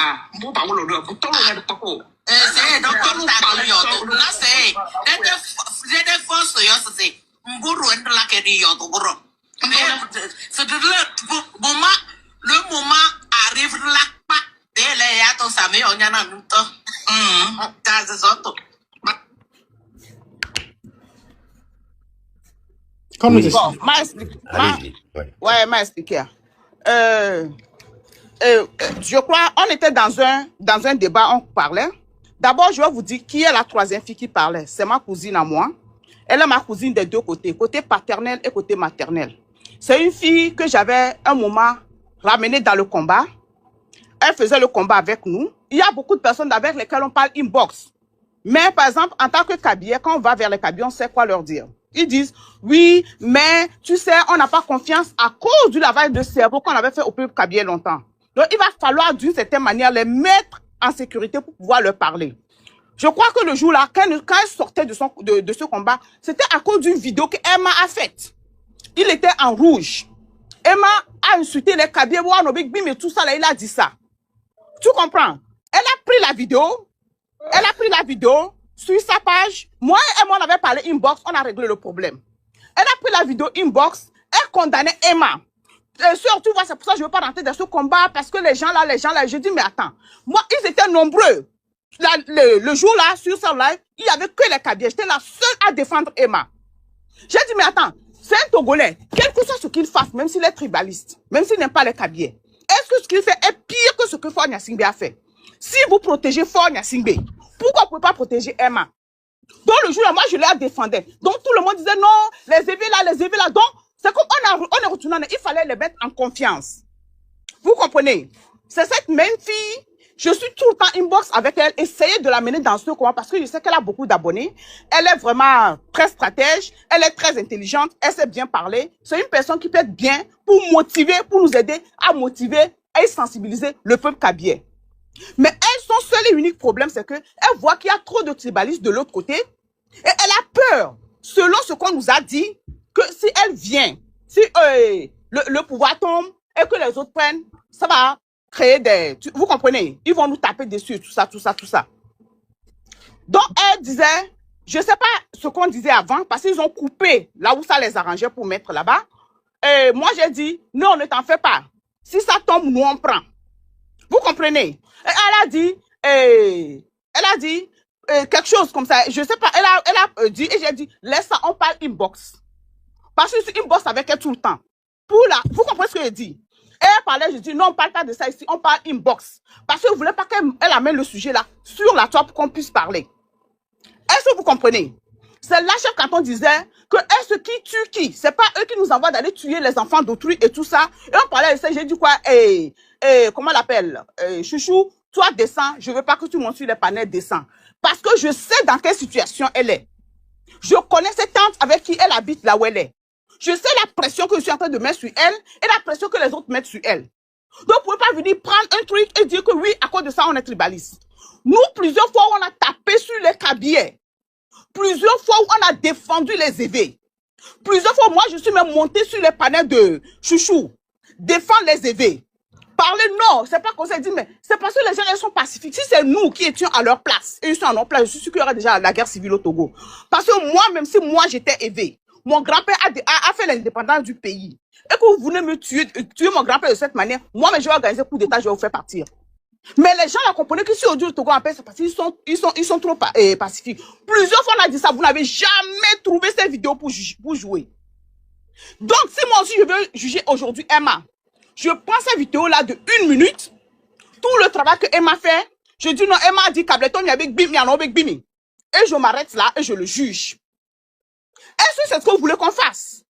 Moi, bah, on le bouton, on le pako. C'est donc comme ta yo na c'est des forces yo c'est mburu ndo la ke di yo to bro c'est le moment arrive là pas dele ya to same on yana nto ta c'est ça to Quand nous Oui. explique. Bon, m'a expliqué. Allez-y. Ouais. Ouais, m'a expliqué. Je crois, on était dans un débat, on parlait. D'abord, je vais vous dire qui est la troisième fille qui parlait. C'est ma cousine à moi. Elle est ma cousine des deux côtés, côté paternel et côté maternel. C'est une fille que j'avais un moment ramenée dans le combat. Elle faisait le combat avec nous. Il y a beaucoup de personnes avec lesquelles on parle inbox. Mais par exemple, en tant que Kabylie, quand on va vers les Kabylies, on sait quoi leur dire. Ils disent, oui, mais tu sais, on n'a pas confiance à cause du lavage de cerveau qu'on avait fait au peuple Kabylie longtemps. Donc, il va falloir d'une certaine manière les mettre en sécurité pour pouvoir leur parler. Je crois que le jour-là, quand elle sortait de ce combat, c'était à cause d'une vidéo que Emma a faite. Il était en rouge. Emma a insulté les Kabylie, mais tout ça, là, il a dit ça. Tu comprends? Elle a pris la vidéo. Elle a pris la vidéo sur sa page. Moi et moi, on avait parlé inbox, on a réglé le problème. Elle a pris la vidéo inbox, elle condamnait Emma. Surtout, c'est pour ça que je ne veux pas rentrer dans ce combat, parce que les gens là, je dis, mais attends, moi, ils étaient nombreux. Le jour-là, sur ce live, il n'y avait que les Kabylie. J'étais la seule à défendre Emma. J'ai dit, mais attends, c'est un Togolais. Quel que soit ce qu'il fasse, même s'il est tribaliste, même s'il n'aime pas les Kabylie, est-ce que ce qu'il fait est pire que ce que Faure Gnassingbé a fait? Si vous protégez Faure Gnassingbé, pourquoi vous ne pouvez pas protéger Emma? Donc, le jour-là, moi, je la défendais. Donc, tout le monde disait non, les évés là. Donc, c'est comme on est retourné, il fallait les mettre en confiance. Vous comprenez? C'est cette même fille, je suis tout le temps inbox avec elle, essayer de la mener dans ce combat parce que je sais qu'elle a beaucoup d'abonnés. Elle est vraiment très stratège, elle est très intelligente, elle sait bien parler. C'est une personne qui peut être bien pour motiver, pour nous aider à motiver et sensibiliser le peuple Kabylie. Mais son seul et unique problème, c'est qu'elle voit qu'il y a trop de tribalistes de l'autre côté et elle a peur, selon ce qu'on nous a dit, que si elle vient, si le pouvoir tombe et que les autres prennent, ça va créer des... Vous comprenez? Ils vont nous taper dessus, tout ça. Donc, elle disait, je ne sais pas ce qu'on disait avant, parce qu'ils ont coupé là où ça les arrangeait pour mettre là-bas. Et moi, j'ai dit, non, ne t'en fais pas. Si ça tombe, nous, on prend. Vous comprenez? Et elle a dit quelque chose comme ça. Je sais pas, elle a dit, et j'ai dit, laisse ça, on parle inbox. Parce que je suis inbox avec elle tout le temps. Vous comprenez ce que j'ai dit? Et elle parlait, je dis, non, on ne parle pas de ça ici, on parle inbox. Parce que je ne voulais pas qu'elle amène le sujet là sur la toile pour qu'on puisse parler. Est-ce que vous comprenez? C'est là, chef canton disait que est-ce qui tue qui? C'est pas eux qui nous envoient d'aller tuer les enfants d'autrui et tout ça. Et on parlait de ça, j'ai dit quoi? Comment on l'appelle? Chouchou, toi descends, je veux pas que tu montes sur les panels, descends. Parce que je sais dans quelle situation elle est. Je connais cette tante avec qui elle habite là où elle est. Je sais la pression que je suis en train de mettre sur elle et la pression que les autres mettent sur elle. Donc, vous ne pouvez pas venir prendre un truc et dire que oui, à cause de ça, on est tribaliste. Nous, plusieurs fois, on a tapé sur les Kabylie. Plusieurs fois, on a défendu les évés. Plusieurs fois, moi, je suis même montée sur les panels de Chouchou. Défendre les évés. Parler, non, c'est pas comme ça. Il dit, mais c'est parce que les gens, ils sont pacifiques. Si c'est nous qui étions à leur place, et ils sont à leur place, je suis sûr qu'il y aura déjà la guerre civile au Togo. Parce que moi, même si moi j'étais élevé, mon grand-père a fait l'indépendance du pays. Et que vous venez me tuer mon grand-père de cette manière, moi, mais je vais organiser un coup d'État, je vais vous faire partir. Mais les gens là comprenaient que si aujourd'hui le Togo en paix, c'est parce qu'ils sont trop pacifiques. Plusieurs fois on a dit ça, vous n'avez jamais trouvé ces vidéos pour jouer. Donc, si moi aussi je veux juger aujourd'hui Emma, je prends cette vidéo-là de 1 minute, tout le travail que Emma fait, je dis non, Emma a dit Cableton, il y avait Bim, il y en a avec Bimi. Et je m'arrête là et je le juge. Est-ce que c'est ce que vous voulez qu'on fasse?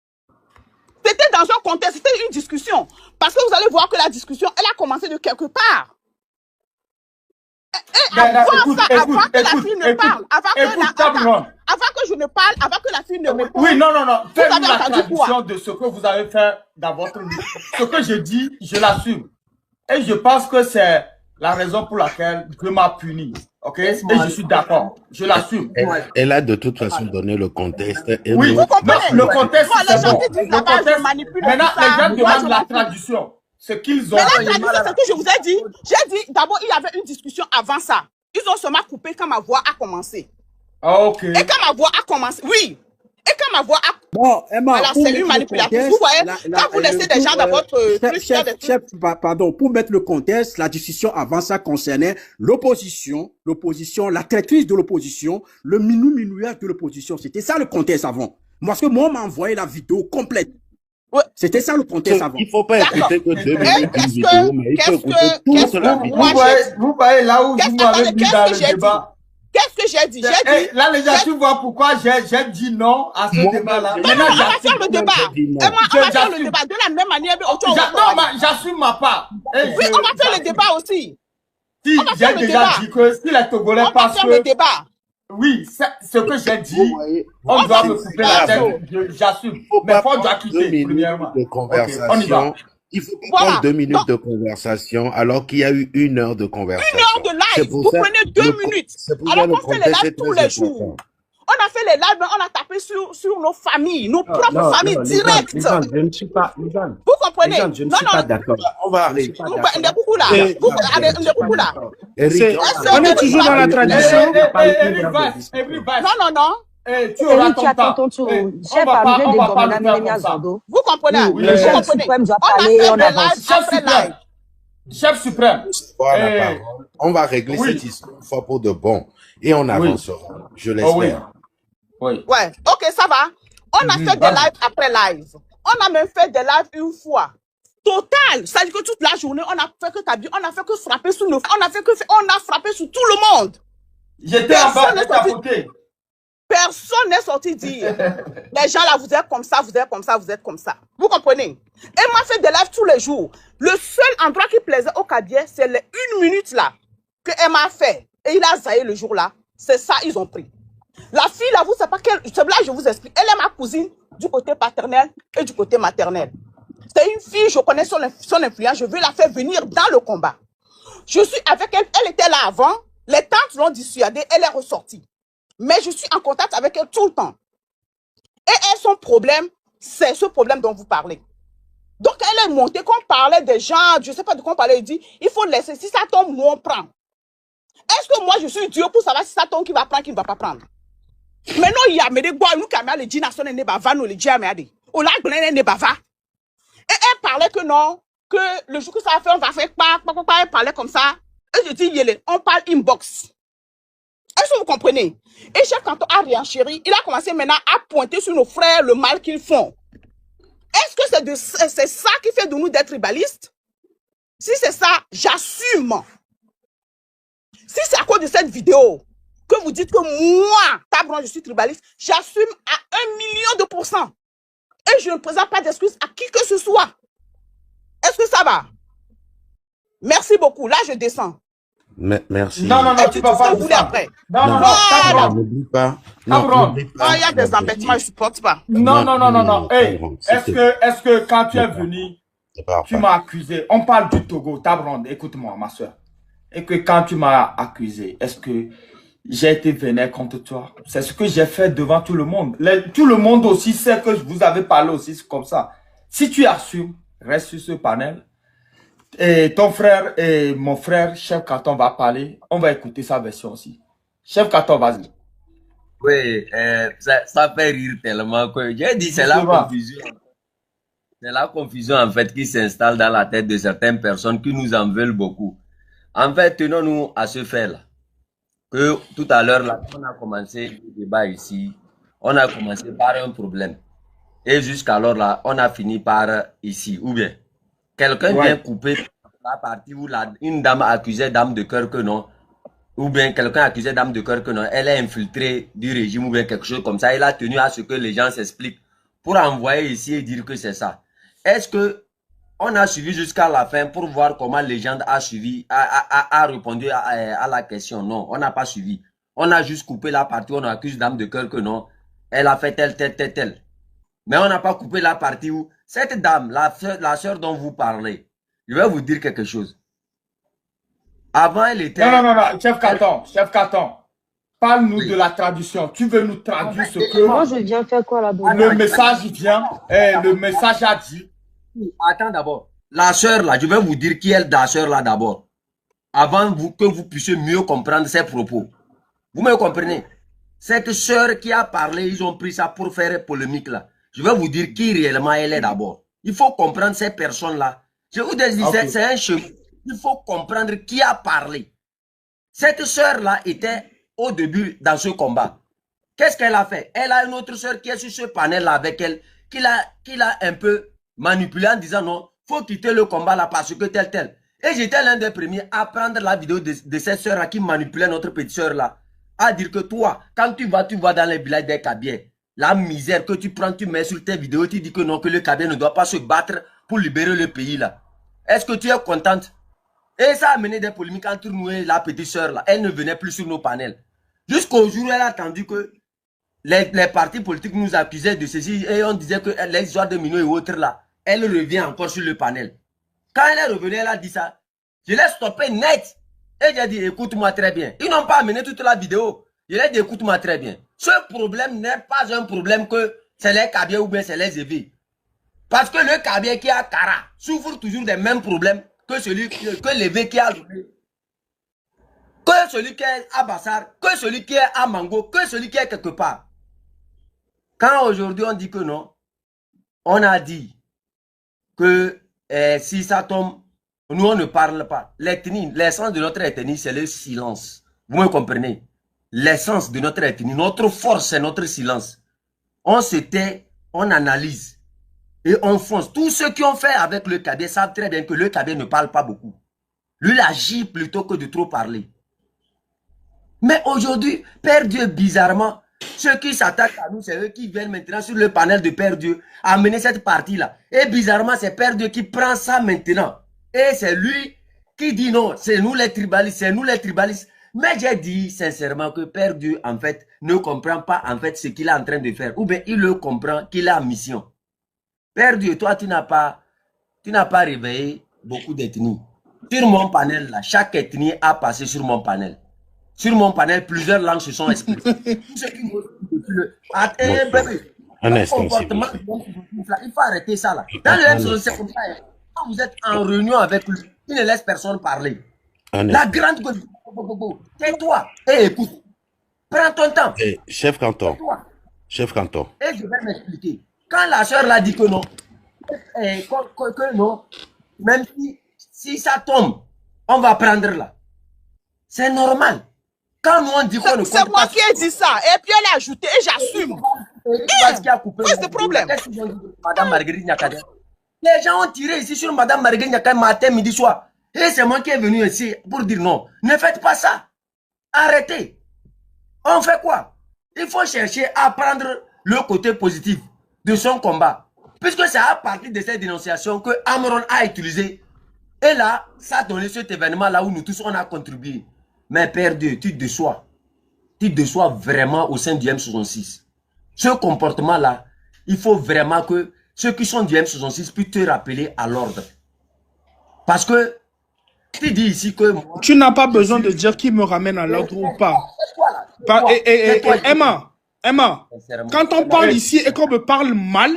C'était dans un contexte, c'était une discussion. Parce que vous allez voir que la discussion, elle a commencé de quelque part. Et avant que la fille ne parle, avant que je ne parle, avant que la fille ne réponde. Oui, non. Faites-nous la traduction de ce que vous avez fait dans votre vie. Ce que je dis, je l'assume. Et je pense que c'est la raison pour laquelle Dieu m'a puni. Ok? Et je suis d'accord. Je l'assume. Elle a de toute façon donné le contexte. Et oui, vous comprenez? le contexte, c'est bon. Maintenant, les gens demandent la traduction. Ce qu'ils ont. Mais la traduction, c'est ce que je vous ai dit. J'ai dit, d'abord, il y avait une discussion avant ça. Ils ont seulement coupé quand ma voix a commencé. Ah, ok. Et quand ma voix a commencé, oui. Et quand ma voix a... Bon, Emma, alors, c'est une manipulatrice. Vous voyez, quand vous laissez des gens dans votre... chef, pardon, pour mettre le contexte, la discussion avant ça concernait l'opposition, la traîtrise de l'opposition, le minouillage de l'opposition. C'était ça le contexte avant. Parce que moi, on m'a envoyé la vidéo complète. Ouais. C'était ça le contexte avant. Il ne faut pas écouter que 2 minutes d'une vidéo, mais il faut écouter toute la vidéo. Vous voyez là où vous m'avez mis dans le débat. Qu'est-ce que j'ai dit? Là, les gens, tu vois pourquoi j'ai dit non à ce débat-là. Maintenant, on va faire le débat. On va faire le débat de la même manière. Non, j'assume ma part. Oui, on va faire le débat aussi. Si, j'ai déjà dit que si les Togolais passent que... le débat. Oui, ce que j'ai dit, on doit me couper la tête, j'assume. Mais il faut doit quitter, premièrement. De conversation. Okay, on y va. Il faut pas prendre 2 minutes de conversation alors qu'il y a eu 1 heure de conversation. 1 heure de live, vous prenez 2 minutes. Alors qu'on fait les lives tous les jours. On a fait les lives, on a tapé sur nos familles, nos propres familles directes. Je ne suis pas... Vous comprenez? Je ne suis pas d'accord. On va arrêter. On est beaucoup là. On est toujours dans la tradition. Non. Tu auras ton temps. J'ai parlé de Gomenamia Zodo. Vous comprenez? Le chef suprême doit parler et on avance. Chef suprême. On va régler cette histoire une fois pour de bon. Et on avancera. Je l'espère. Oui. Ouais, ok, ça va. On a fait des lives après live. On a même fait des lives une fois. Total. Ça veut dire que toute la journée, on a fait que frapper sur nos... On a frappé sur tout le monde. J'étais en bas de ta côté. Personne n'est sorti dire. Les gens là, vous êtes comme ça, vous êtes comme ça, vous êtes comme ça. Vous comprenez? Elle m'a fait des lives tous les jours. Le seul endroit qui plaisait au Kabier, c'est les 1 minute là que elle m'a fait. Et il a zaillé le jour là. C'est ça, ils ont pris. La fille là, vous savez pas quelle... C'est là, je vous explique. Elle est ma cousine du côté paternel et du côté maternel. C'est une fille, je connais son influence. Je veux la faire venir dans le combat. Je suis avec elle. Elle était là avant. Les tantes l'ont dissuadée. Elle est ressortie. Mais je suis en contact avec elle tout le temps. Et elle, son problème, c'est ce problème dont vous parlez. Donc, elle est montée, qu'on parlait des gens, je ne sais pas de quoi on parlait, elle dit, il faut laisser, si ça tombe, nous on prend. Est-ce que moi, je suis Dieu pour savoir si ça tombe, qui va prendre, qui ne va pas prendre? Maintenant, il y a des bois, nous, quand même, les djinns, ne bava, nous, les djinns, on l'a ne bava. Et elle parlait que non, que le jour que ça va faire, on va faire pas, elle parlait comme ça. Et je dis, on parle inbox. Est-ce que vous comprenez? Et chef canton a réenchéri, il a commencé maintenant à pointer sur nos frères le mal qu'ils font. Est-ce que c'est ça qui fait de nous des tribalistes? Si c'est ça, j'assume. Si c'est à cause de cette vidéo que vous dites que moi, Tabron, je suis tribaliste, j'assume à 1 000 000%. Et je ne présente pas d'excuses à qui que ce soit. Est-ce que ça va? Merci beaucoup. Là, je descends. Merci. Non, tu vas pas vous après. Non, n'oublie pas. Non, il y a des embêtements, je ne supporte pas. Non. Hey, est-ce que quand tu es venu, tu m'as accusé? On parle du Togo, Tabron, écoute-moi, ma soeur. Et que quand tu m'as accusé, est-ce que j'ai été vénère contre toi? C'est ce que j'ai fait devant tout le monde. Tout le monde aussi sait que vous avez parlé aussi comme ça. Si tu assumes, reste sur ce panel. Et ton frère et mon frère, Chef Carton, va parler. On va écouter sa version aussi. Chef Carton, vas-y. Oui, ça fait rire tellement que j'ai dit c'est la confusion. C'est la confusion en fait qui s'installe dans la tête de certaines personnes qui nous en veulent beaucoup. En fait, tenons-nous à ce fait-là. Que tout à l'heure, là, on a commencé le débat ici. On a commencé par un problème. Et jusqu'alors, là, on a fini par ici. Ou bien, quelqu'un vient couper la partie où une dame accusait dame de cœur que non. Ou bien quelqu'un accusait dame de cœur que non. Elle est infiltrée du régime ou bien quelque chose comme ça. Il a tenu à ce que les gens s'expliquent pour envoyer ici et dire que c'est ça. Est-ce que on a suivi jusqu'à la fin pour voir comment Légende a suivi, a répondu à la question? Non, on n'a pas suivi. On a juste coupé la partie où on accuse dame de cœur que non. Elle a fait tel. Mais on n'a pas coupé la partie où cette dame, la sœur dont vous parlez, je vais vous dire quelque chose. Avant, elle était... Non, Chef Carton. Parle-nous de la traduction. Tu veux nous traduire ce que... Moi, je viens faire quoi là-bas? Le message vient, le message a dit... Attends d'abord. La sœur là, je vais vous dire qui est la sœur là d'abord. Avant que vous puissiez mieux comprendre ses propos. Vous me comprenez? Cette sœur qui a parlé, ils ont pris ça pour faire polémique là. Je vais vous dire qui réellement elle est d'abord. Il faut comprendre ces personnes-là. Je vous dis, c'est un chemin. Il faut comprendre qui a parlé. Cette sœur-là était au début dans ce combat. Qu'est-ce qu'elle a fait? Elle a une autre sœur qui est sur ce panel-là avec elle, qui l'a un peu manipulé en disant non, faut quitter le combat là parce que tel. Et j'étais l'un des premiers à prendre la vidéo de cette sœur-là qui manipulait notre petite sœur-là. À dire que toi, quand tu vas dans les villages des Kabyles, la misère que tu prends, tu mets sur tes vidéos, tu dis que non, que le Kabyle ne doit pas se battre pour libérer le pays là. Est-ce que tu es contente? Et ça a mené des polémiques entre nous et la petite sœur là. Elle ne venait plus sur nos panels. Jusqu'au jour où elle a attendu que les partis politiques nous accusaient de ceci et on disait que les histoires de Mino et autres là, elle revient encore sur le panel. Quand elle est revenue, elle a dit ça. Je l'ai stoppé net. Et j'ai dit, écoute-moi très bien. Ils n'ont pas amené toute la vidéo. Je l'ai dit, écoute-moi très bien. Ce problème n'est pas un problème que c'est les Kabyles ou bien c'est les Évis. Parce que le Kabyle qui a Kara souffre toujours des mêmes problèmes que celui que l'Évé qui a Loulé. Que celui qui est à Bassar, que celui qui est à Mango, que celui qui est quelque part. Quand aujourd'hui on dit que non, on a dit que si ça tombe, nous on ne parle pas. L'essence de notre ethnie, c'est le silence. Vous me comprenez? L'essence de notre ethnie, notre force, c'est notre silence. On se tait, on analyse et on fonce. Tous ceux qui ont fait avec le Kabyle savent très bien que le Kabyle ne parle pas beaucoup. Lui, il agit plutôt que de trop parler. Mais aujourd'hui, Père Dieu, bizarrement, ceux qui s'attaquent à nous, c'est eux qui viennent maintenant sur le panel de Père Dieu amener cette partie-là. Et bizarrement, c'est Père Dieu qui prend ça maintenant. Et c'est lui qui dit non, c'est nous les tribalistes, c'est nous les tribalistes. Mais j'ai dit sincèrement que Père Dieu, en fait, ne comprend pas en fait ce qu'il est en train de faire. Ou bien il le comprend qu'il a mission. Père Dieu, toi, tu n'as pas réveillé beaucoup d'ethnies. Sur mon panel, là, chaque ethnie a passé sur mon panel. Sur mon panel, plusieurs langues se sont exprimées. Un instant, il faut arrêter ça là. Dans le M, c'est comme ça. Quand vous êtes en réunion avec lui, il ne laisse personne parler. La grande... Tais-toi et écoute. Prends ton temps. Chef Canton. Chef Canton. Et je vais m'expliquer. Quand la soeur l'a dit que non, que non, même si ça tombe, on va prendre là. C'est normal. Quand nous on dit qu'on ne... C'est moi qui ai dit ça. Et puis elle a ajouté et j'assume. Qu'est-ce que problème? Madame Marguerite Nyakadé. Les gens ont tiré ici sur Madame Marguerite Nyakadé matin, midi, soir. Et c'est moi qui est venu ici pour dire non. Ne faites pas ça. Arrêtez. On fait quoi? Il faut chercher à prendre le côté positif de son combat. Puisque c'est à partir de cette dénonciation que Amron a utilisé. Et là, ça a donné cet événement-là où nous tous on a contribué. Mais Père Dieu, tu te déçois. Tu te déçois vraiment au sein du M66. Ce comportement-là, il faut vraiment que ceux qui sont du M66 puissent te rappeler à l'ordre. Parce que tu dis ici que... Moi, tu n'as pas besoin de dire qui me ramène à l'ordre ou pas. Emma, quand on parle ici et qu'on me parle mal,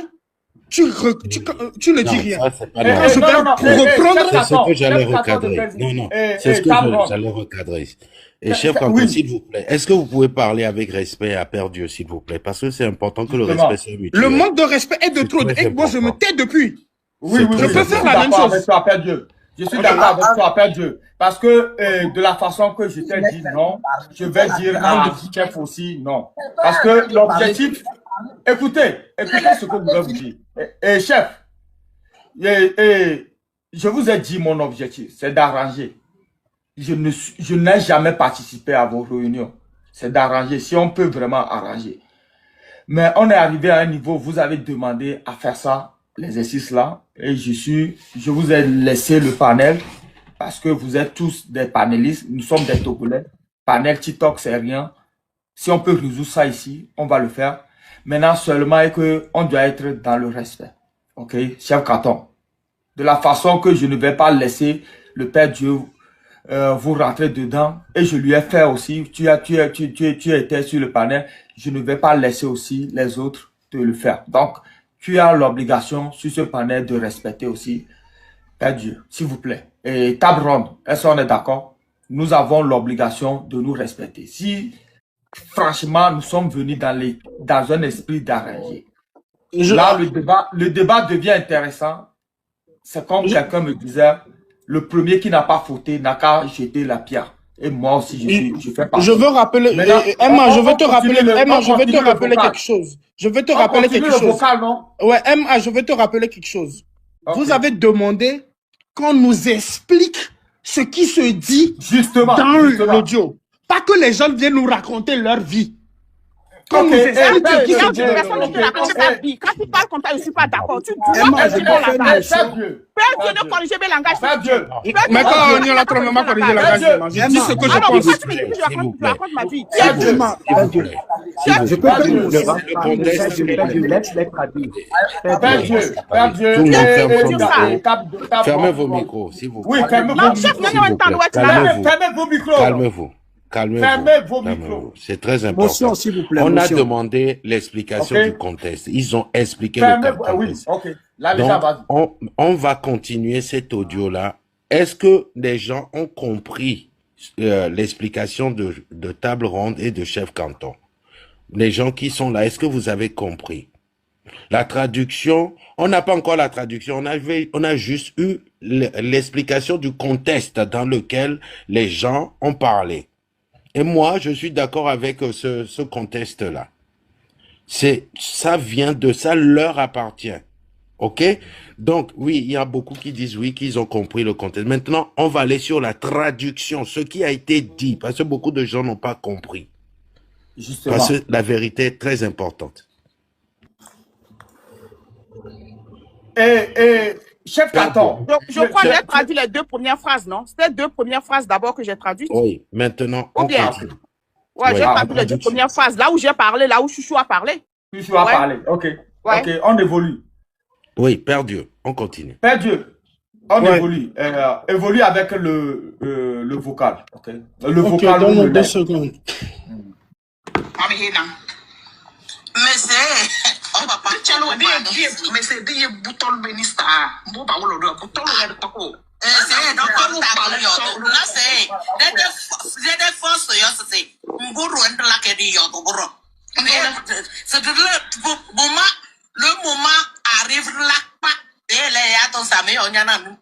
tu ne dis Non, rien. ça, c'est pas Quand normal. je vais reprendre... C'est ce que j'allais recadrer. Non, c'est ce que j'allais recadrer. Et chef Kanton, s'il vous plaît, est-ce que vous pouvez parler avec respect à Père Dieu, s'il vous plaît? Parce que c'est important que le respect soit mutuel. Le manque de respect est de trop. Et moi, je me tais depuis. Oui, je peux faire la même chose. Avec toi, Père Dieu. Je suis d'accord avec toi, Père Dieu. Parce que de la façon que je t'ai dit non, je vais dire à chef aussi non. Parce que l'objectif... Écoutez ce que je vais vous dire. Et chef, je vous ai dit mon objectif, c'est d'arranger. Je n'ai jamais participé à vos réunions. C'est d'arranger, si on peut vraiment arranger. Mais on est arrivé à un niveau, vous avez demandé à faire ça, l'exercice là, et je vous ai laissé le panel, parce que vous êtes tous des panélistes, nous sommes des Togolais. Panel TikTok, c'est rien. Si on peut résoudre ça ici, on va le faire. Maintenant, seulement on doit être dans le respect. Ok, chef Kanton. De la façon que je ne vais pas laisser le Père Dieu vous rentrer dedans. Et je lui ai fait aussi. Tu étais sur le panel. Je ne vais pas laisser aussi les autres te le faire. Donc, tu as l'obligation sur ce panel de respecter aussi Père Dieu, s'il vous plaît. Et table ronde, est-ce qu'on est d'accord? Nous avons l'obligation de nous respecter. Si franchement, nous sommes venus dans un esprit d'arranger. Là, le débat devient intéressant. C'est comme quelqu'un me disait, le premier qui n'a pas fauté n'a qu'à jeter la pierre. Et moi aussi, je fais partie. Je veux rappeler, Emma, je veux te rappeler quelque chose. Je veux te rappeler quelque chose. Vocal, non? Ouais, Emma, je veux te rappeler quelque chose. Okay. Vous avez demandé qu'on nous explique ce qui se dit dans l'audio. Pas que les gens viennent nous raconter leur vie. Quand nous explique ce qui se dit. Personne ne te raconte ta vie. Quand tu parles comme ça, je ne suis pas d'accord. Tu dois être bon langage. Père Dieu de corriger mes langages. Père Dieu. Mais quand on est là, on ne m'a pas corrigé le langage. Je dis ce que je pense. Alors, tu racontes ma vie. Je peux faire le fermez vos micros, s'il vous plaît. Oui, fermez vos micros. Calmez-vous. Calmez-vous. C'est très important. On a demandé l'explication du contexte. Ils ont expliqué le contexte. Donc, on va continuer cet audio-là. Est-ce que les gens ont compris l'explication de table ronde et de chef Kanton? Les gens qui sont là, est-ce que vous avez compris? La traduction, on n'a pas encore la traduction, on a juste eu l'explication du contexte dans lequel les gens ont parlé. Et moi, je suis d'accord avec ce contexte-là. Ça vient de ça, leur appartient. OK? Donc, oui, il y a beaucoup qui disent oui, qu'ils ont compris le contexte. Maintenant, on va aller sur la traduction, ce qui a été dit, parce que beaucoup de gens n'ont pas compris. Justement. Parce que la vérité est très importante. Chef Kanton. Je crois que j'ai traduit les deux premières phrases, non? C'était les deux premières phrases d'abord que j'ai traduites. Oui, maintenant, on continue. Ouais, j'ai traduit les deux premières phrases. Là où j'ai parlé, là où Chouchou a parlé. Chouchou a parlé, ok. Ok, on évolue. Oui, Père Dieu, on continue. Père Dieu, on évolue. Évolue avec le vocal, ok? Le vocal. Donne-moi 2 secondes. Mais c'est... Mais c'est des boutons ministres. Bon, bah, on le bouton, on le paco. C'est donc on parle là c'est des forces c'est nguru entre la que dit c'est le moment arrive là pas et les attends ça mais on y en a nous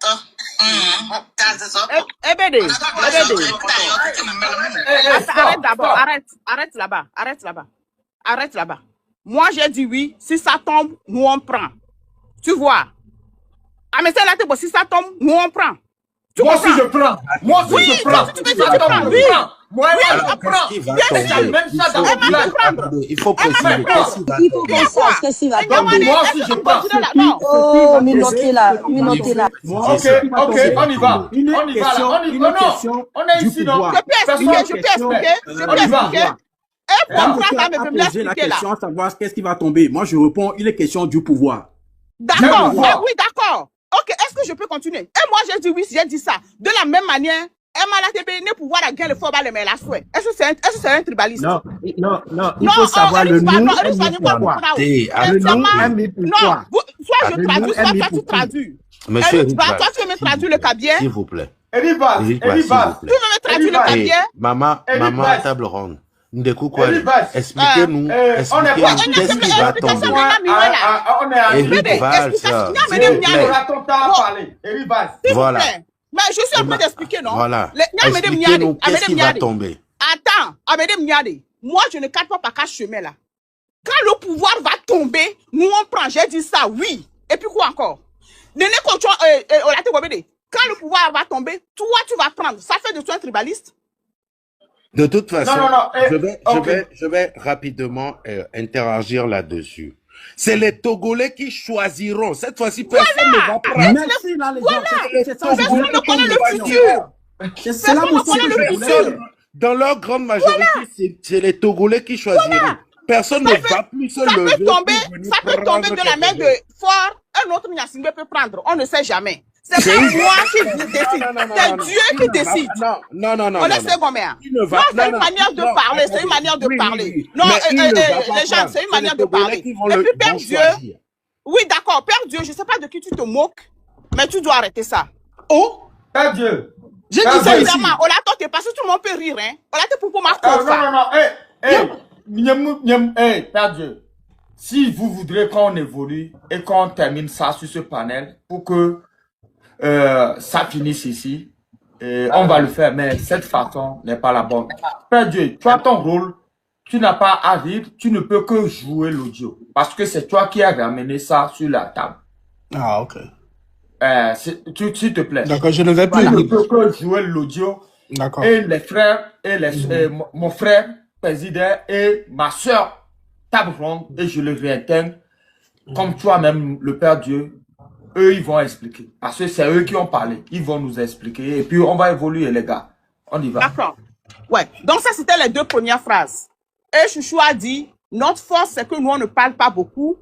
arrête d'abord, arrête là-bas. Moi j'ai dit oui, si ça tombe, nous on prend. Tu vois? Ah mais c'est là que si ça tombe, nous on prend. Moi aussi je prends. Moi aussi je prends. Tu prends, oui. Moi je prends. Il faut préciser. Il faut qu'on sache qu'est-ce qui va tomber. Moi aussi je prends. Oh, minotez là. Ok, on y va. On est ici donc. Je peux expliquer. Poser la question à savoir qu'est-ce qui va tomber. Moi je réponds, il est question du pouvoir. D'accord, oui, d'accord. Ok, est-ce que je peux continuer? Et moi, j'ai dit oui, j'ai dit ça. De la même manière, Emma la TB ne pouvoir la guerre le faux balle, mais la souhait. Est-ce que c'est un tribaliste? Non, il faut savoir le nom. soit je traduis, soit toi tu traduis. Monsieur Eric, toi tu veux me traduire le cabien? s'il vous plaît. Eric Vaz, Eric Eric Vaz. Tu veux me traduire le Eh, cabien? maman, Eric maman, Vaz. table ronde. Ndekou quoi? Eric Vaz. Expliquez-nous, on est expliquez-nous pas- qu'est-ce qui va tomber. On est à Eric Vaz, s'il vous on plaît. aura ton temps à parler. Eric Vaz. Voilà. Mais je suis en train d'expliquer, non? Voilà. Les- Expliquez-nous qu'est-ce qui va tomber. Attends, Amédée Miade, moi je ne cadre pas par quatre chemins là. Quand le pouvoir va tomber, nous on prend, j'ai dit ça, oui. Et puis quoi encore? Quand le pouvoir va tomber, toi tu vas prendre. Ça fait de toi un tribaliste? De toute façon, non, je vais rapidement interagir là-dessus. C'est les Togolais qui choisiront. Cette fois-ci, personne ne va prendre. Merci là les gens. C'est ça. Personne ne connaît le futur. C'est là mon Personne ne que connaît je le voulais. futur. Dans leur grande majorité, c'est les Togolais qui choisiront. Personne ne va plus se Ça lever. peut tomber, pour venir ça peut tomber prendre de la main quelque de Fort, un autre Nyasingbe peut prendre, on ne sait jamais. C'est C'est pas une- moi qui décide, c'est Dieu qui décide. Non. On laisse Gomé. Il ne Non, va- c'est une non, manière de non, parler, c'est une attendez. manière de Oui, parler. oui. Non, Mais il ne va pas les gens, prendre. c'est une C'est manière les de Togolais parler. qui vont Et le- puis, Père vont Dieu, choisir. oui, d'accord, Père Dieu, je ne sais pas de qui tu te moques, mais tu dois arrêter ça. Oh, Père Dieu. Je Père dis ça Dieu. évidemment, on l'attend, t'es parce que tout le monde peut rire, hein. On l'attend pour ma Non. Père Dieu. Si vous voudrez qu'on évolue et qu'on termine ça sur ce panel pour que ça finisse ici, on va le faire, mais cette façon n'est pas la bonne. Père Dieu, tu as ton rôle, tu n'as pas à rire, tu ne peux que jouer l'audio. Parce que c'est toi qui as ramené ça sur la table. ah, ok. S'il te plaît. D'accord, je ne vais plus. Tu ne peux que jouer l'audio. D'accord. Et les frères, et mon frère président et ma soeur table ronde, et je le réintègre, comme toi-même, le Père Dieu, eux, ils vont expliquer. Parce que c'est eux qui ont parlé. Ils vont nous expliquer. Et puis, on va évoluer, les gars. On y va. D'accord. Ouais. Donc, ça, c'était les deux premières phrases. Et Chouchou a dit, notre force, c'est que nous, on ne parle pas beaucoup.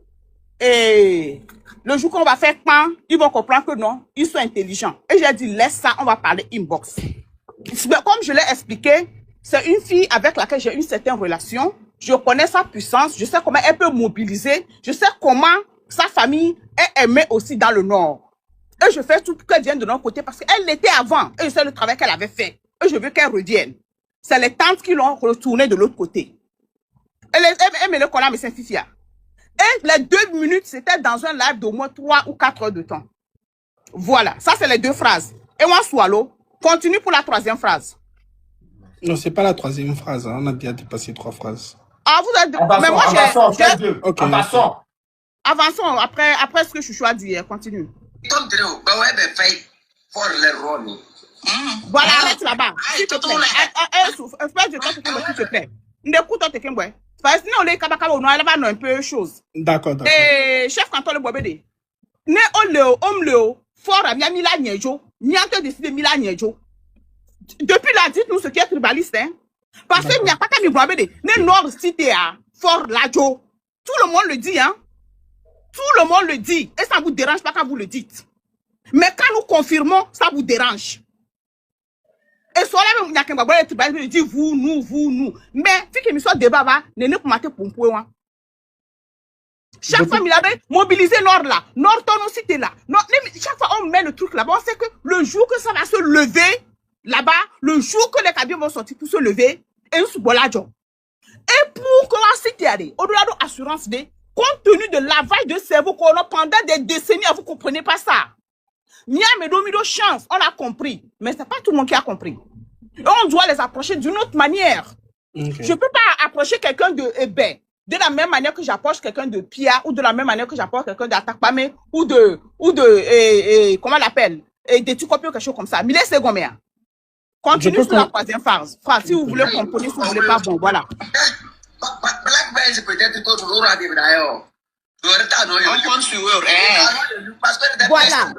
Et le jour qu'on va faire pan, ils vont comprendre que non, ils sont intelligents. Et j'ai dit, laisse ça, on va parler inbox. Comme je l'ai expliqué, c'est une fille avec laquelle j'ai une certaine relation. Je connais sa puissance, je sais comment elle peut mobiliser, je sais comment sa famille est aimée aussi dans le Nord. Et je fais tout pour qu'elle vienne de notre côté parce qu'elle l'était avant. Et je sais le travail qu'elle avait fait. Et je veux qu'elle revienne. C'est les tantes qui l'ont retournée de l'autre côté. Elle me le connaît, mais c'est Fifia. Et les 2 minutes, c'était dans un live d'au moins 3 ou 4 heures de temps. Voilà, ça c'est les 2 phrases. Et moi, Swallow, continue pour la 3e phrase. Non, c'est pas la 3e phrase. Hein. On a déjà dépassé 3 phrases. Ah, vous êtes... Avançons, Mais moi, j'ai... Ok. Avançons. Avançons, après ce que Chouchou a dit, continue. Voilà, arrête là-bas. S'il te plaît. Parce que sinon, les kabakalo, elle va un peu chose. D'accord, d'accord. Et chef canton le Bobédé. Ne on fort à Mila Nyejo, Niante décidé Mila Nyejo. Depuis là, dites-nous ce qui est tribaliste, hein. Parce qu'il n'y a pas qu'à Bobédé. Ne Nord cité à fort Lajo. Tout le monde le dit, hein. Tout le monde le dit. Et ça ne vous dérange pas quand vous le dites. Mais quand nous confirmons, ça vous dérange. Et soit là, il y a quelqu'un qui dit vous, nous. Mais, si qu'il me soit débat, ne nous mater pour un point. Chaque fois, il avait mobilisé Nord là. Nord, ton cité là. Chaque fois, on met le truc là-bas. On sait que le jour que ça va se lever, là-bas, le jour que les camions vont sortir pour se lever, et nous sommes là, John. Et pour que la cité aille, au-delà de l'assurance D, compte tenu de lavage de cerveau qu'on a pendant des décennies, vous ne comprenez pas ça. Miamedo chance, on l'a compris. Mais ce n'est pas tout le monde qui a compris. Et on doit les approcher d'une autre manière. Okay. Je ne peux pas approcher quelqu'un de Hébé de la même manière que j'approche quelqu'un de Pia ou de la même manière que j'approche quelqu'un d'Atakpame ou comment on l'appelle, des trucs quelque chose comme ça. Mille secondes. Continue sur la 3e phase. Si vous voulez comprendre, si vous ne voulez pas, bon, voilà. Black man, c'est peut-être que tu l'auras dit d'ailleurs.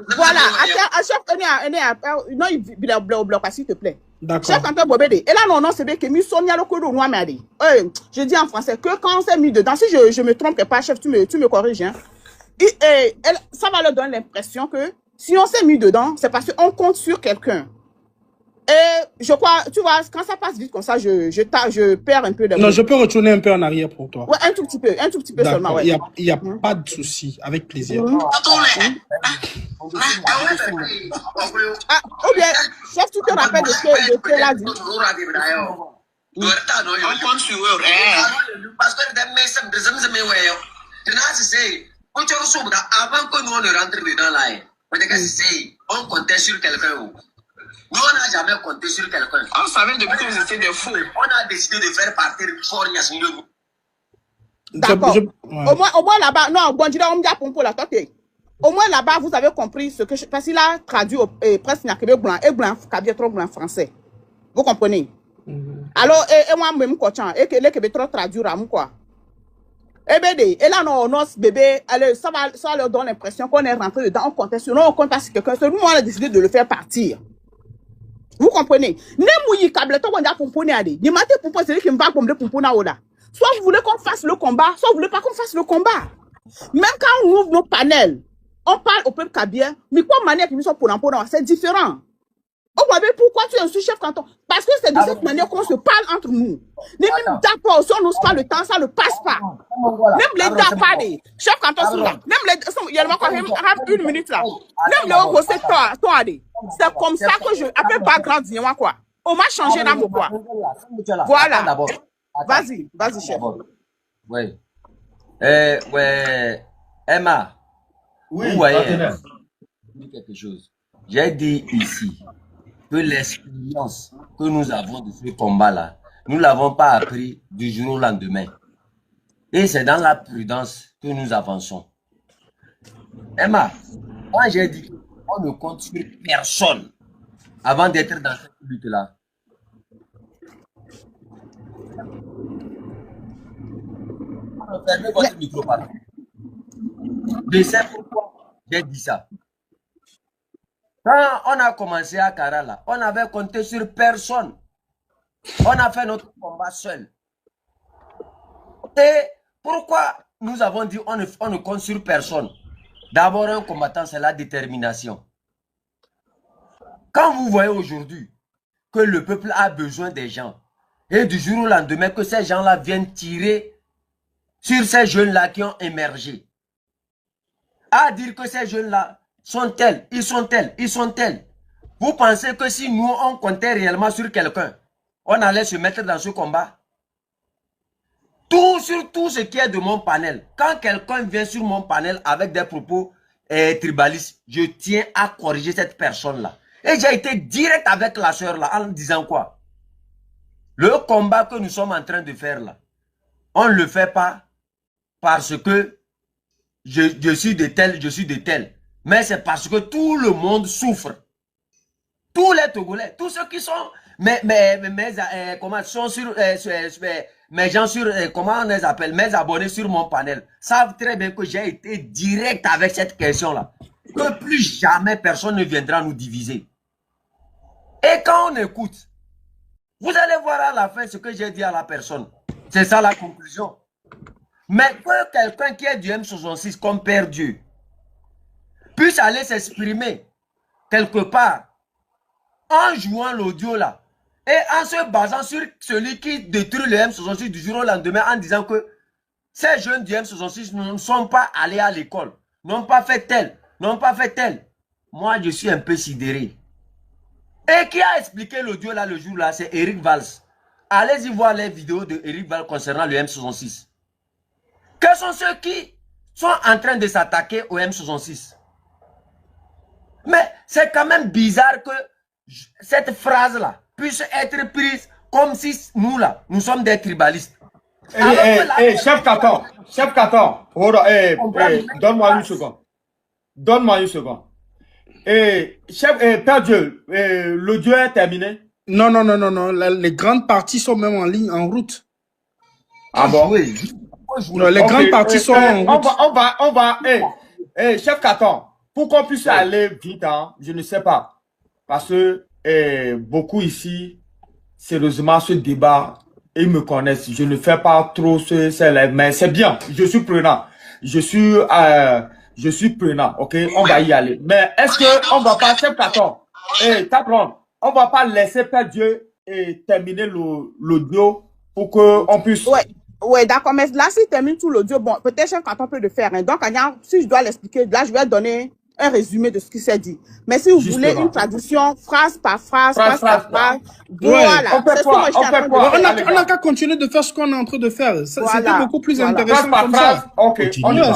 Voilà. Non, il bloque, s'il te plaît. D'accord. Chef Antoine Bobédé. Et là, non, c'est bien que Sonia le Kodo Noir m'a dit. Je dis en français que quand on s'est mis dedans, si je me trompe pas, chef, tu me corriges, hein. Ça va leur donner l'impression que si on s'est mis dedans, c'est parce qu'on compte sur quelqu'un. Et je crois, tu vois, quand ça passe vite comme ça, je perds un peu de... Non, je peux retourner un peu en arrière pour toi. Ouais, un tout petit peu seulement, ouais. Il n'y a pas de souci, avec plaisir. Ou bien, chef, tu te rappelles de ce qu'elle a dit? On comptait sur quelqu'un. Nous, on n'a jamais compté sur quelqu'un. On savait depuis que vous étiez des fous. On a décidé de faire partir fort Yassine. D'accord. Au moins là-bas, non, bon, je dirais, on me dit à Pompo là, au moins là-bas, vous avez compris ce que parce qu'il a traduit presque Nyakebe blanc et blanc, Kabia trop blanc français. Vous comprenez? Alors, et moi, même coachant, et que les Québécois trop traduire à moi, quoi. Eh ben, et là, non, bébé, allez, ça leur donne l'impression qu'on est rentré dedans, on comptait sur, non, on compte pas sur quelqu'un, c'est nous, on a décidé de le faire partir. Vous comprenez? Ne mouillez câble, toi, on a pomponné à des. Ni maté pomponné, c'est lui qui me va comme le pomponné à Oda. Soit vous voulez qu'on fasse le combat, soit vous voulez pas qu'on fasse le combat. Même quand on ouvre nos panels, on parle au peuple kabien, mais quoi manière qui nous sont pour l'emploi, c'est différent. On va voir pourquoi tu es un sous-chef canton. Parce que c'est de cette manière qu'on se parle entre nous. Même d'accord, si on n'ose pas le temps, ça ne passe pas. Même les d'accord, chef canton sont là. Même les, il y a une minute là. Même les hauts, c'est toi. C'est comme ça que je, après pas grandir, quoi. On m'a changé dans mon quoi. Voilà. Vas-y, chef. Oui. Ouais. Emma. Oui, vous voyez, quelque chose. J'ai dit ici que l'expérience que nous avons de ce combat-là, nous ne l'avons pas appris du jour au lendemain. Et c'est dans la prudence que nous avançons. Emma, moi j'ai dit qu'on ne compte sur personne avant d'être dans cette lutte-là. Fermez votre micro, pardon. Je sais pourquoi j'ai dit ça. Quand on a commencé à Karala, on avait compté sur personne. On a fait notre combat seul. Et pourquoi nous avons dit on ne compte sur personne? D'abord, un combattant, c'est la détermination. Quand vous voyez aujourd'hui que le peuple a besoin des gens, et du jour au lendemain que ces gens-là viennent tirer sur ces jeunes-là qui ont émergé, à dire que ces jeunes-là sont tels, ils sont tels. Vous pensez que si nous, on comptait réellement sur quelqu'un, on allait se mettre dans ce combat? Sur tout ce qui est de mon panel, quand quelqu'un vient sur mon panel avec des propos tribalistes, je tiens à corriger cette personne-là. Et j'ai été direct avec la soeur là en disant quoi? Le combat que nous sommes en train de faire là, on ne le fait pas parce que je suis de tel, mais c'est parce que tout le monde souffre. Tous les Togolais, tous ceux qui sont mes abonnés sur mon panel savent très bien que j'ai été direct avec cette question-là. Que plus jamais personne ne viendra nous diviser. Et quand on écoute, vous allez voir à la fin ce que j'ai dit à la personne. C'est ça la conclusion. Mais que quelqu'un qui est du M66 comme Père Dieu puisse aller s'exprimer quelque part en jouant l'audio là et en se basant sur celui qui détruit le M66 du jour au lendemain en disant que ces jeunes du M66 ne sont pas allés à l'école, n'ont pas fait tel. Moi, je suis un peu sidéré. Et qui a expliqué l'audio là le jour là, c'est Eric Valls. Allez-y voir les vidéos de Eric Valls concernant le M66. Quels sont ceux qui sont en train de s'attaquer au M66? Mais c'est quand même bizarre que cette phrase-là puisse être prise comme si nous là, nous sommes des tribalistes. Chef 14, donne-moi une seconde. Chef, Père Dieu, l'audio est terminé? Non. Les grandes parties sont même en ligne, en route. Ah bon? Oui. Non, les grandes parties sont en route. On va, chef 14, pour qu'on puisse aller vite, hein, je ne sais pas. Parce que beaucoup ici, sérieusement, ce débat, ils me connaissent. Je ne fais pas trop mais c'est bien. Je suis prenant. Je suis prenant, ok? On va y aller. Mais est-ce que on va pas, chef 14? Tapron, on va pas laisser Père Dieu et terminer l'audio pour qu'on puisse... Ouais, d'accord, mais là, s'il termine tout l'audio, bon, peut-être chef canton peut le faire. Hein. Donc, si je dois l'expliquer, là, je vais donner un résumé de ce qui s'est dit. Mais si vous voulez une traduction, phrase par phrase, voilà. On n'a qu'à continuer de faire ce qu'on est en train de faire. C'était beaucoup plus intéressant comme ça.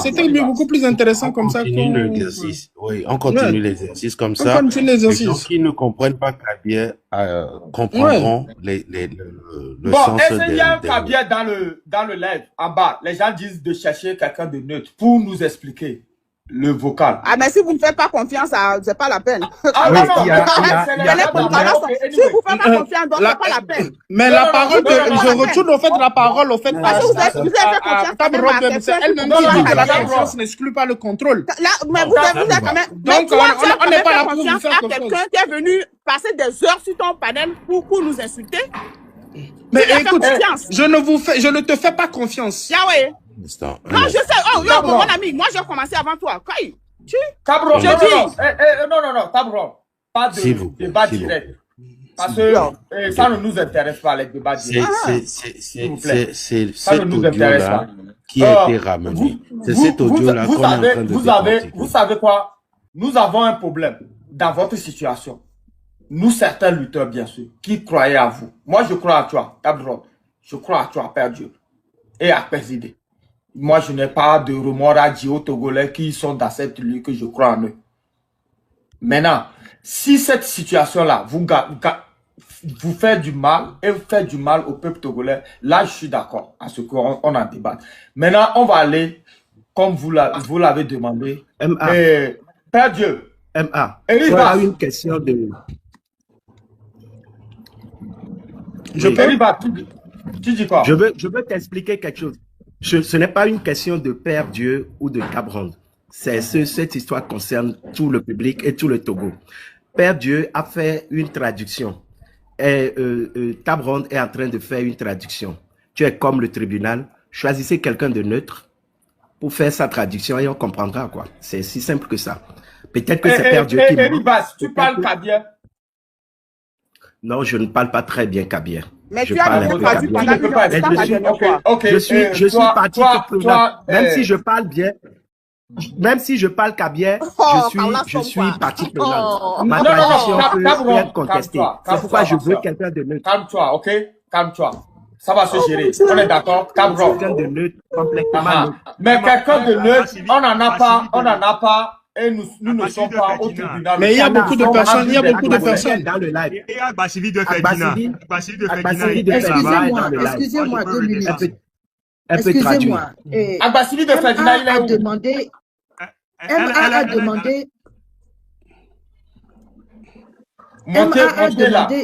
C'était beaucoup plus intéressant comme ça. On continue l'exercice. Oui, on continue l'exercice comme ça. On continue l'exercice. Les gens qui ne comprennent pas Kabia comprendront le sens des... Bon, essayez Kabia dans le live, en bas. Les gens disent de chercher quelqu'un de neutre pour nous expliquer le vocal. Ah, mais si vous ne faites pas confiance, c'est pas la peine. Ah, non, si vous ne faites pas confiance, donc c'est pas la peine. Mais la parole, je retourne au fait de la parole, au fait vous avez fait confiance à elle-même dit que la confiance n'exclut pas le contrôle. Mais vous avez quand même. Donc, on n'est pas là pour vous faire confiance à quelqu'un qui est venu passer des heures sur ton panel pour nous insulter. Mais écoute, je ne te fais pas confiance. Yahweh. Non, je sais. Oh, mon ami, moi j'ai commencé avant toi. Cabron, non, Cabron. Pas de débat direct. Parce que ça ne nous intéresse pas, les débats directs. C'est cet audio-là qui a été ramené. C'est cet audio-là qu'on est en train de décortiquer. Vous savez quoi? Nous avons un problème dans votre situation. Nous, certains lutteurs, bien sûr, qui croyaient à vous. Moi, je crois à toi, Cabron. Je crois à toi, Père Dieu. Et à Président. Moi, je n'ai pas de remords à dire aux Togolais qui sont dans cette lutte que je crois en eux. Maintenant, si cette situation-là vous fait du mal et vous fait du mal au peuple togolais, là, je suis d'accord à ce qu'on en débat. Maintenant, on va aller, comme vous l'avez demandé. Père Dieu. Voilà une question de... Tu dis quoi? Je veux t'expliquer quelque chose. Ce n'est pas une question de Père Dieu ou de Cabron. Cette histoire concerne tout le public et tout le Togo. Père Dieu a fait une traduction. Et Cabron est en train de faire une traduction. Tu es comme le tribunal. Choisissez quelqu'un de neutre pour faire sa traduction et on comprendra quoi. C'est si simple que ça. Peut-être que c'est Père Dieu qui... Tu parles Kabia? Non, je ne parle pas très bien Kabia. Mais tu as bien traduit pendant je suis parti pour même si je parle bien, même si je parle Kabia, je suis parti prenante. Ma traduction peut être contestée. C'est pourquoi je veux quelqu'un de neutre. Calme-toi, ok? Calme-toi. Ça va se gérer. On est d'accord? Cabron. Quelqu'un de neutre, complètement neutre. Mais quelqu'un de neutre, on n'en a pas. Et nous ne sommes pas au tribunal. Mais il y a beaucoup de personnes, dans le live. Il y a Bassili de Ferdinand. Excusez-moi 2 minutes. Excusez-moi. Bassili de Ferdinand, il a demandé. MA a demandé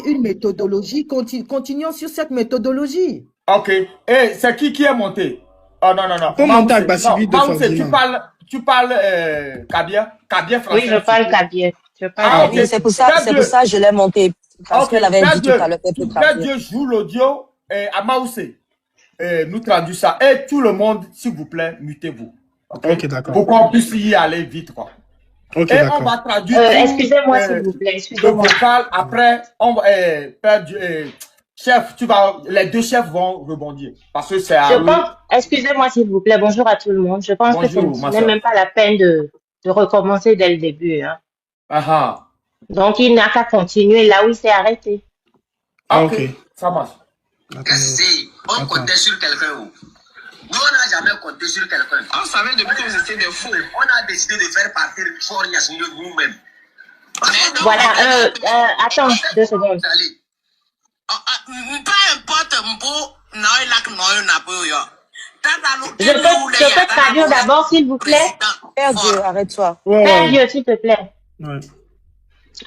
une méthodologie. Continuons sur cette méthodologie. Ok. Et c'est qui est monté? Oh non. Pour monter avec Bassili de Ferdinand. Tu parles Kabia français? Oui, je parle Kabia. Okay. C'est pour ça que je l'ai monté. Parce qu'elle avait dit tout à l'heure. Père Dieu joue l'audio à Maoussé. Nous traduisons ça. Et tout le monde, s'il vous plaît, mutez-vous. Ok, d'accord. Pour qu'on puisse y aller vite, quoi. Okay, et on va traduire. Excusez-moi, s'il vous plaît. Excusez-moi. Après, on va, Père Dieu, chef, les deux chefs vont rebondir. Parce que c'est excusez-moi, s'il vous plaît. Bonjour à tout le monde. Je pense que ce n'est même pas la peine de recommencer dès le début. Hein. Donc, il n'a qu'à continuer là où il s'est arrêté. Ok, ça marche. Si on comptait sur quelqu'un, nous, on n'a jamais compté sur quelqu'un. On savait depuis que vous étiez des fous. On a décidé de faire partir Fornias nous-mêmes. Voilà, attends 2 secondes. Peu importe, je peux traduire d'abord, s'il vous plaît. Père Dieu, arrête-toi. Père Dieu, s'il te plaît. Ouais.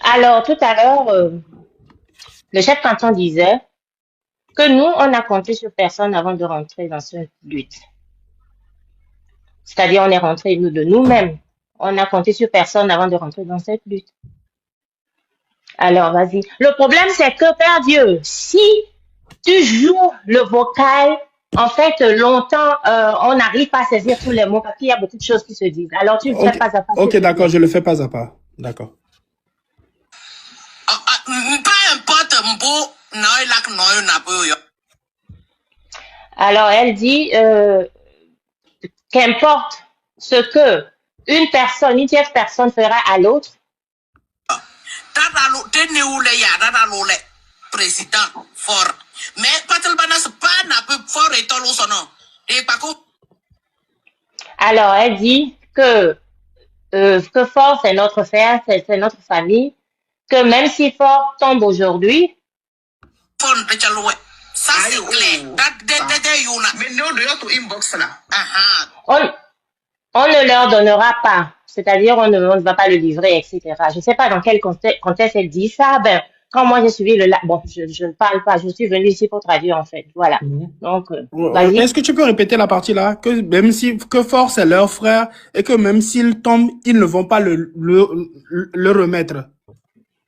Alors, tout à l'heure, le chef canton disait que nous, on a compté sur personne avant de rentrer dans cette lutte. C'est-à-dire, on est rentré de nous-mêmes. On a compté sur personne avant de rentrer dans cette lutte. Alors, vas-y. Le problème, c'est que, Père Dieu, si tu joues le vocal, en fait, longtemps, on n'arrive pas à saisir tous les mots parce qu'il y a beaucoup de choses qui se disent. Alors, tu ne fais pas à pas. Ok, d'accord, je le fais pas à pas. D'accord. Peu Alors, elle dit qu'importe ce que une tierce personne fera à l'autre, président fort. Mais Patalbana, c'est pas un peu fort et tout le nom. Et pas quoi. alors elle dit que Fort, c'est notre frère, c'est notre famille, que même si Fort tombe aujourd'hui, Ça, c'est clair. Mais non, de inbox là. on ne leur donnera pas. C'est-à-dire, on ne va pas le livrer, etc. Je ne sais pas dans quel contexte elle dit ça. Ben, quand moi j'ai suivi bon, je ne parle pas, je suis venue ici pour traduire en fait. Voilà. Donc, vas-y. Est-ce que tu peux répéter la partie là? Que même si, que Fort c'est leur frère et que même s'ils tombent, ils ne vont pas le remettre.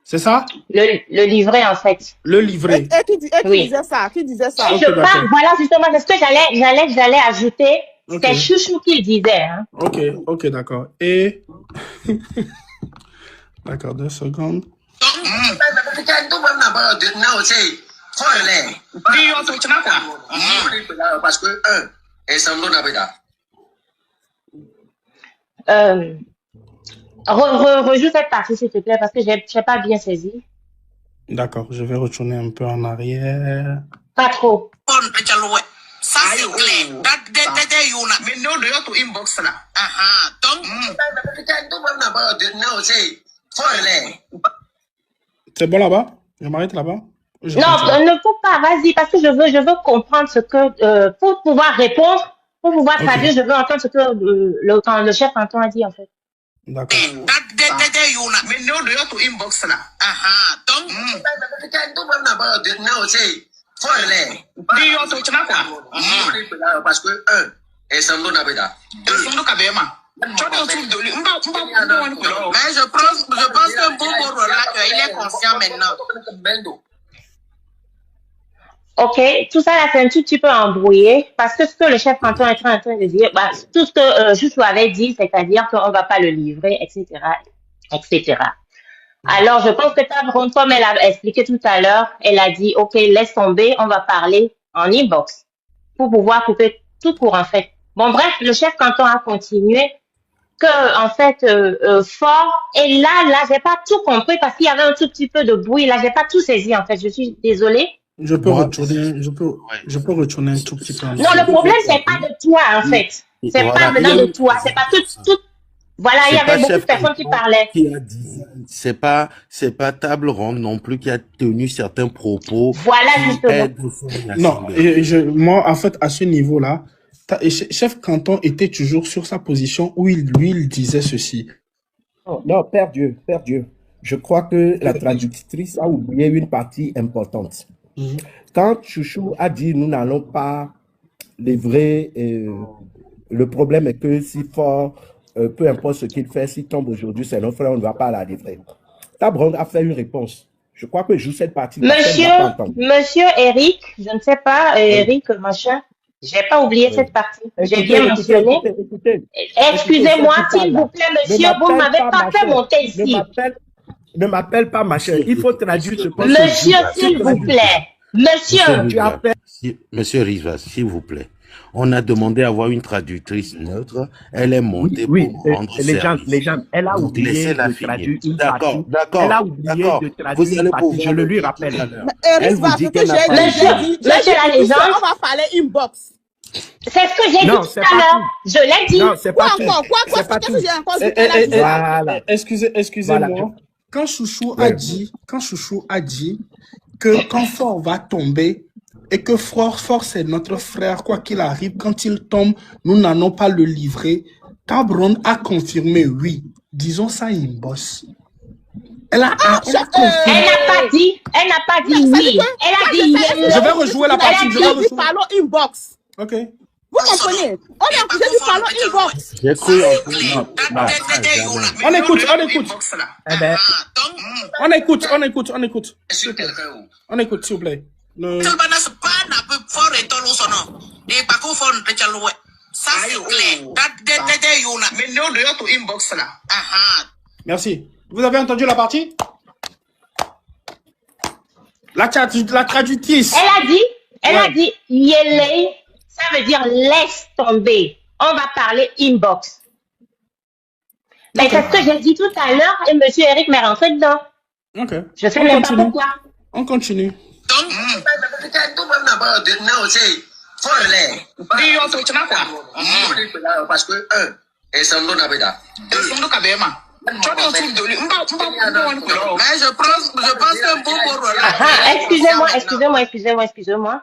C'est ça? Le livrer en fait. Le livrer. Et qui disait ça? Qui disait ça? Et je parle, voilà justement, c'est ce que j'allais ajouter. C'est Chouchou qui disait. Hein. Ok, d'accord. Et... D'accord, 2 secondes. Parce que rejoue cette partie s'il te plaît parce que j'ai pas bien saisi. D'accord, je vais retourner un peu en arrière. Pas trop. Ça, c'est clair. Mais non, de inbox là. Donc, c'est bon là-bas? Je m'arrête là-bas? Non, ne faut pas, vas-y, parce que je veux comprendre ce que, pour pouvoir répondre, pour pouvoir traduire, je veux entendre ce que le chef canton a dit en fait. D'accord. Mais non, de inbox là. Donc, parce que et ça nous n'avait pas. Mais je pense que Bobo là, il est conscient maintenant. Ok, tout ça là c'est un tout petit peu embrouillé parce que ce que le chef canton est en train de dire, bah, tout ce que Chouchou avait dit, c'est-à-dire qu'on ne va pas le livrer, etc., etc. Alors, je pense que Tabron, comme elle a expliqué tout à l'heure, elle a dit, OK, laisse tomber, on va parler en inbox pour pouvoir couper tout court, en fait. Bon, bref, le chef canton a continué que, en fait, Fort, et là, j'ai pas tout compris parce qu'il y avait un tout petit peu de bruit, là, j'ai pas tout saisi, en fait, je suis désolée. Je peux retourner un tout petit peu. Non, le problème, c'est pas de toi, en fait. C'est pas venant de toi, c'est pas tout. Voilà, il y avait beaucoup de personnes qui parlaient. C'est pas Table Ronde non plus qui a tenu certains propos. Voilà, justement. Non, moi, en fait, à ce niveau-là, chef canton était toujours sur sa position où il disait ceci. Non, Père Dieu. Je crois que la traductrice a oublié une partie importante. Quand Chouchou a dit nous n'allons pas livrer, le problème est que si Fort, peu importe ce qu'il fait, s'il tombe aujourd'hui, c'est notre frère, on ne va pas la livrer. Tabron a fait une réponse. Je crois que je joue cette partie. Monsieur Eric, je ne sais pas, Eric, machin, j'ai pas oublié cette partie. J'ai bien mentionné. Excusez-moi, s'il vous plaît, monsieur, vous ne m'avez pas fait monter ici. Ne m'appelle pas machin. Il faut traduire ce que monsieur, s'il vous plaît. Monsieur Rivas, s'il vous plaît. On a demandé à avoir une traductrice neutre. Elle est montée pour rendre service. Les gens, elle a oublié de traduire une partie. D'accord. Elle a oublié de traduire une partie. Je le lui rappelle. Elle vous dit qu'elle n'a pas les gens, on va parler inbox. C'est ce que j'ai dit tout à l'heure. Je l'ai dit. Non, c'est pas tout. Qu'est-ce que j'ai encore dit? Voilà. Excusez-moi. Voilà. Quand Chouchou a dit que quand Fort va tomber et que Fort c'est notre frère, quoi qu'il arrive, quand il tombe, nous n'allons pas le livrer, Tabron a confirmé oui. Disons ça, Imboss. Elle a confirmé. Elle n'a pas dit oui. Elle a dit je vais rejouer la partie. Parlons inbox. Ok. Vous comprenez? On est accusé du parlons inbox. J'ai cru on écoute. On écoute, s'il vous plaît. Ça, c'est clair. Mais non, de inbox là. Merci. Vous avez entendu la partie? La traductrice. Elle a dit, yele, ça veut dire laisse tomber. On va parler inbox. Mais c'est ce que j'ai dit tout à l'heure et monsieur Eric m'est rentré dedans. Ok. Je sais même pas pourquoi. On continue. Donc, parce que et ça me mais je pense que Excusez-moi.